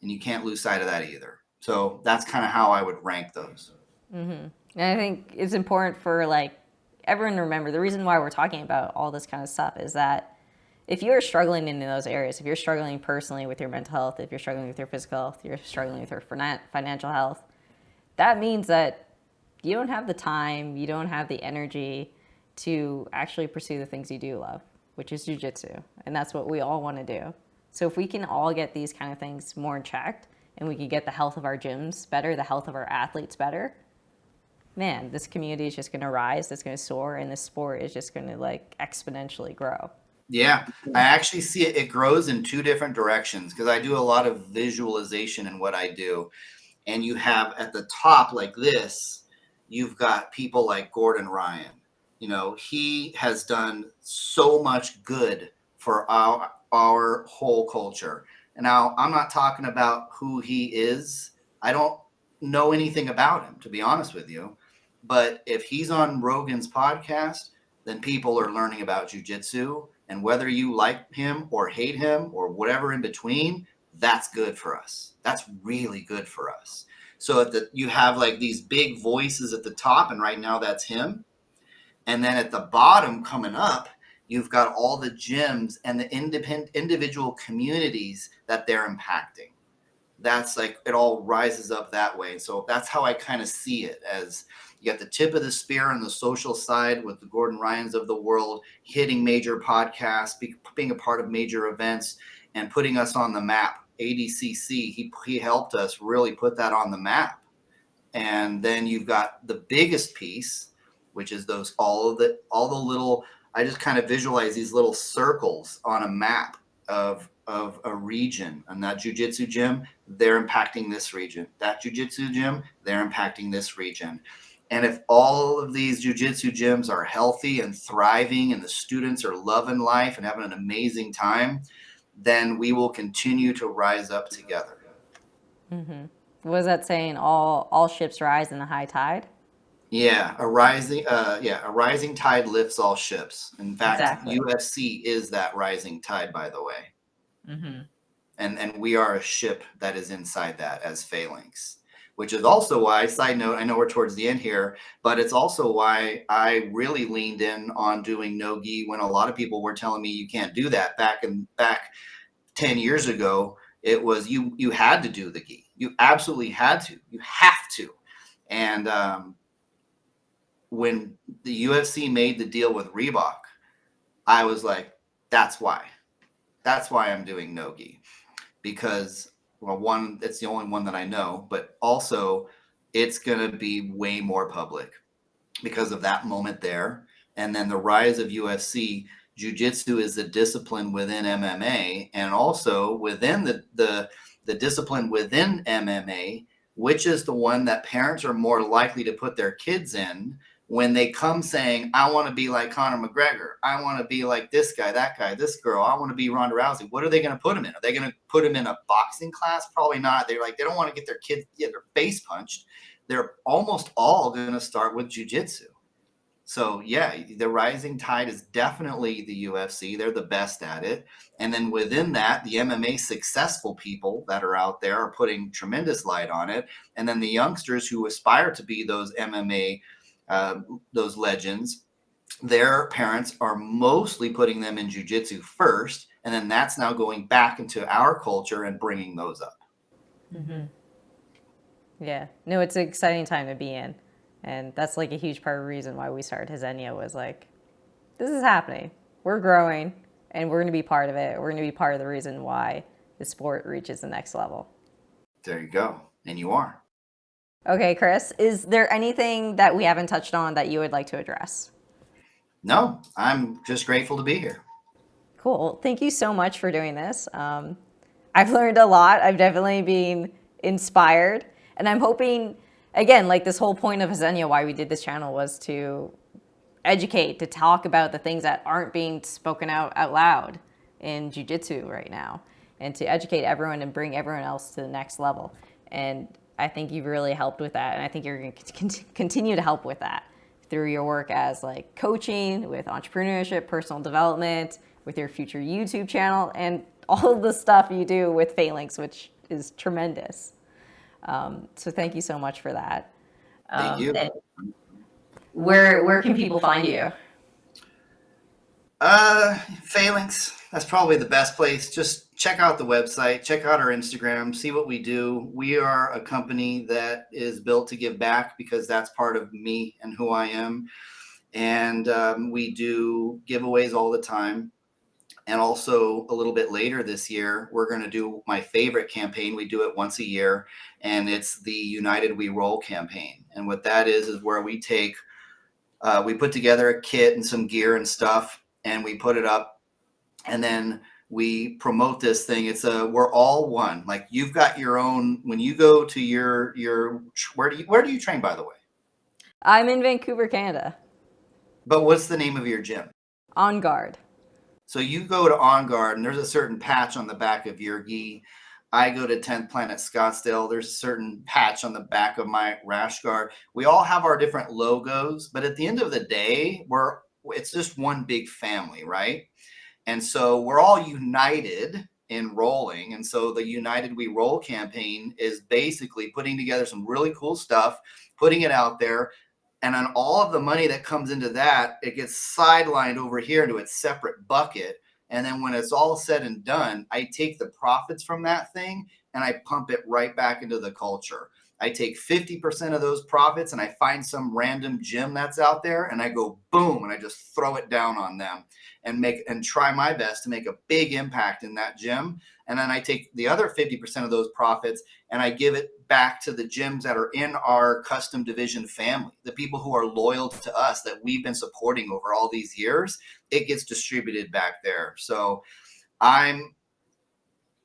And you can't lose sight of that either. So that's kind of how I would rank those. And I think it's important for like everyone to remember the reason why we're talking about all this kind of stuff is that if you're struggling in those areas, if you're struggling personally with your mental health, if you're struggling with your physical health, you're struggling with your financial health, that means that you don't have the time, you don't have the energy to actually pursue the things you do love, which is jujitsu. And that's what we all want to do. So if we can all get these kind of things more in check and we can get the health of our gyms better, the health of our athletes better, man, this community is just going to rise, it's going to soar, and this sport is just going to like exponentially grow. Yeah, I actually see it grows in two different directions because I do a lot of visualization in what I do. And you have at the top like this, you've got people like Gordon Ryan. He has done so much good for our whole culture. And now I'm not talking about who he is. I don't know anything about him, to be honest with you. But if he's on Rogan's podcast, then people are learning about jujitsu. And whether you like him or hate him or whatever in between, that's good for us. That's really good for us. So you have like these big voices at the top, and right now that's him. And then at the bottom coming up, you've got all the gyms and the individual communities that they're impacting. That's like, it all rises up that way. So that's how I kind of see it, as you got the tip of the spear on the social side with the Gordon Ryans of the world hitting major podcasts, being a part of major events and putting us on the map. ADCC, he helped us really put that on the map. And then you've got the biggest piece, which is all the little, I just kind of visualize these little circles on a map of a region. And that jiu-jitsu gym, they're impacting this region. That jiu-jitsu gym, they're impacting this region. And if all of these jiu-jitsu gyms are healthy and thriving and the students are loving life and having an amazing time, then we will continue to rise up together. What was that saying? All ships rise in the high tide? Yeah, a rising tide lifts all ships. In fact, Exactly. UFC is that rising tide, by the way. And we are a ship that is inside that as Phalanx, which is also why, side note, I know we're towards the end here, but it's also why I really leaned in on doing no gi when a lot of people were telling me you can't do that. Back 10 years ago, it was you had to do the gi. You absolutely had to. You have to. And when the UFC made the deal with Reebok, I was like, that's why I'm doing no gi. Because, well, one, it's the only one that I know, but also it's going to be way more public because of that moment there. And then the rise of UFC. Jiu-Jitsu is the discipline within MMA, and also within the discipline within MMA, which is the one that parents are more likely to put their kids in when they come saying, I want to be like Conor McGregor. I want to be like this guy, that guy, this girl. I want to be Ronda Rousey. What are they going to put him in? Are they going to put him in a boxing class? Probably not. They're like, they don't want to get their face punched. They're almost all going to start with jiu-jitsu. So yeah, the rising tide is definitely the UFC. They're the best at it. And then within that, the MMA successful people that are out there are putting tremendous light on it. And then the youngsters who aspire to be those MMA, those legends, their parents are mostly putting them in jiu-jitsu first. And then that's now going back into our culture and bringing those up. Yeah. No, it's an exciting time to be in. And that's like a huge part of the reason why we started Resenha was like, this is happening. We're growing and we're going to be part of it. We're going to be part of the reason why the sport reaches the next level. There you go. And you are. Okay, Chris, is there anything that we haven't touched on that you would like to address? No, I'm just grateful to be here. Cool. Thank you so much for doing this. I've learned a lot. I've definitely been inspired. And I'm hoping, again, like this whole point of Resenha, why we did this channel was to educate, to talk about the things that aren't being spoken out loud in jiu-jitsu right now, and to educate everyone and bring everyone else to the next level. And I think you've really helped with that. And I think you're going to continue to help with that through your work as like coaching, with entrepreneurship, personal development, with your future YouTube channel, and all of the stuff you do with Phalanx, which is tremendous. So thank you so much for that. Thank you. Where can people find you? Phalanx, that's probably the best place. Just check out the website, check out our Instagram, see what we do. We are a company that is built to give back because that's part of me and who I am. And we do giveaways all the time. And also a little bit later this year, we're going to do my favorite campaign. We do it once a year, and it's the United We Roll campaign. And what that is where we take, we put together a kit and some gear and stuff, and we put it up, and then we promote this thing. We're all one. Like you've got your own, when you go to your, where do you train, by the way? I'm in Vancouver, Canada. But what's the name of your gym? On Guard. So you go to On Guard and there's a certain patch on the back of your gi. I go to 10th Planet Scottsdale. There's a certain patch on the back of my Rashguard. We all have our different logos, but at the end of the day, it's just one big family, right? And so we're all united in rolling. And so the United We Roll campaign is basically putting together some really cool stuff, putting it out there. And on all of the money that comes into that, it gets sidelined over here into its separate bucket. And then when it's all said and done, I take the profits from that thing and I pump it right back into the culture. I take 50% of those profits and I find some random gym that's out there and I go boom and I just throw it down on them and try my best to make a big impact in that gym. And then I take the other 50% of those profits and I give it back to the gyms that are in our custom division family, the people who are loyal to us that we've been supporting over all these years. It gets distributed back there. So I'm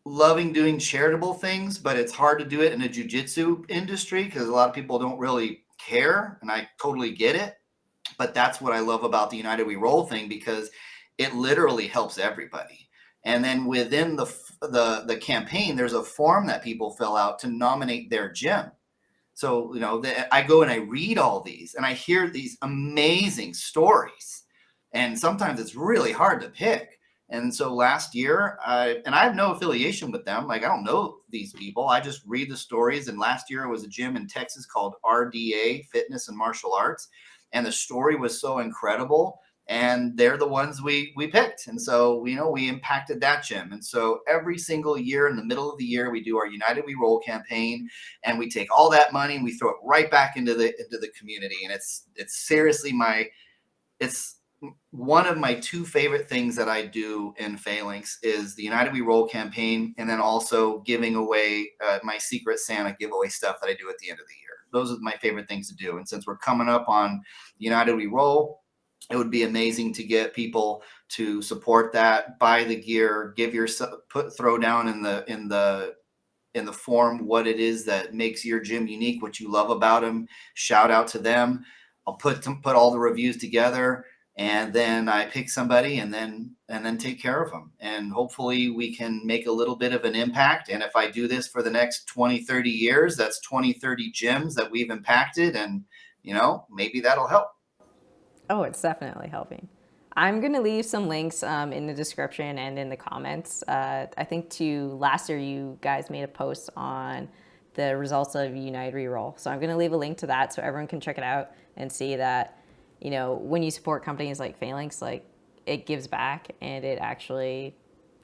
loving doing charitable things, but it's hard to do it in a jiu-jitsu industry because a lot of people don't really care, and I totally get it. But that's what I love about the United We Roll thing, because it literally helps everybody. And then within the campaign, there's a form that people fill out to nominate their gym. So, I go and I read all these and I hear these amazing stories. And sometimes it's really hard to pick. And so last year, I have no affiliation with them. Like, I don't know these people. I just read the stories. And last year it was a gym in Texas called RDA, Fitness and Martial Arts. And the story was so incredible. And they're the ones we picked. And so, we impacted that gym. And so every single year in the middle of the year, we do our United We Roll campaign, and we take all that money and we throw it right back into the community. And it's seriously it's one of my two favorite things that I do in Phalanx is the United We Roll campaign, and then also giving away my Secret Santa giveaway stuff that I do at the end of the year. Those are my favorite things to do. And since we're coming up on United We Roll, it would be amazing to get people to support that, buy the gear, throw down in the form what it is that makes your gym unique, what you love about them. Shout out to them. I'll put all the reviews together, and then I pick somebody and then take care of them. And hopefully we can make a little bit of an impact. And if I do this for the next 20, 30 years, that's 20, 30 gyms that we've impacted, and maybe that'll help. Oh, it's definitely helping. I'm going to leave some links in the description and in the comments. I think last year you guys made a post on the results of United Reroll. So I'm going to leave a link to that so everyone can check it out and see that, when you support companies like Phalanx, like it gives back and it actually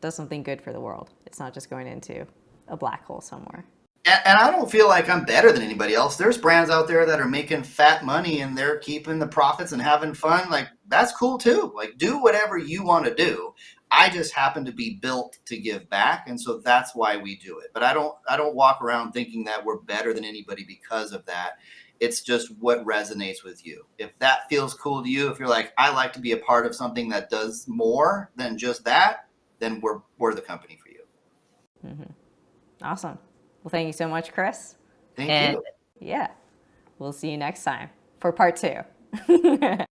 does something good for the world. It's not just going into a black hole somewhere. And I don't feel like I'm better than anybody else. There's brands out there that are making fat money and they're keeping the profits and having fun. Like, that's cool too. Like, do whatever you want to do. I just happen to be built to give back, and so that's why we do it. But I don't walk around thinking that we're better than anybody because of that. It's just what resonates with you. If that feels cool to you, if you're like, I like to be a part of something that does more than just that, then we're the company for you. Mm-hmm. Awesome. Well, thank you so much, Chris. Thank you. Yeah, we'll see you next time for part 2.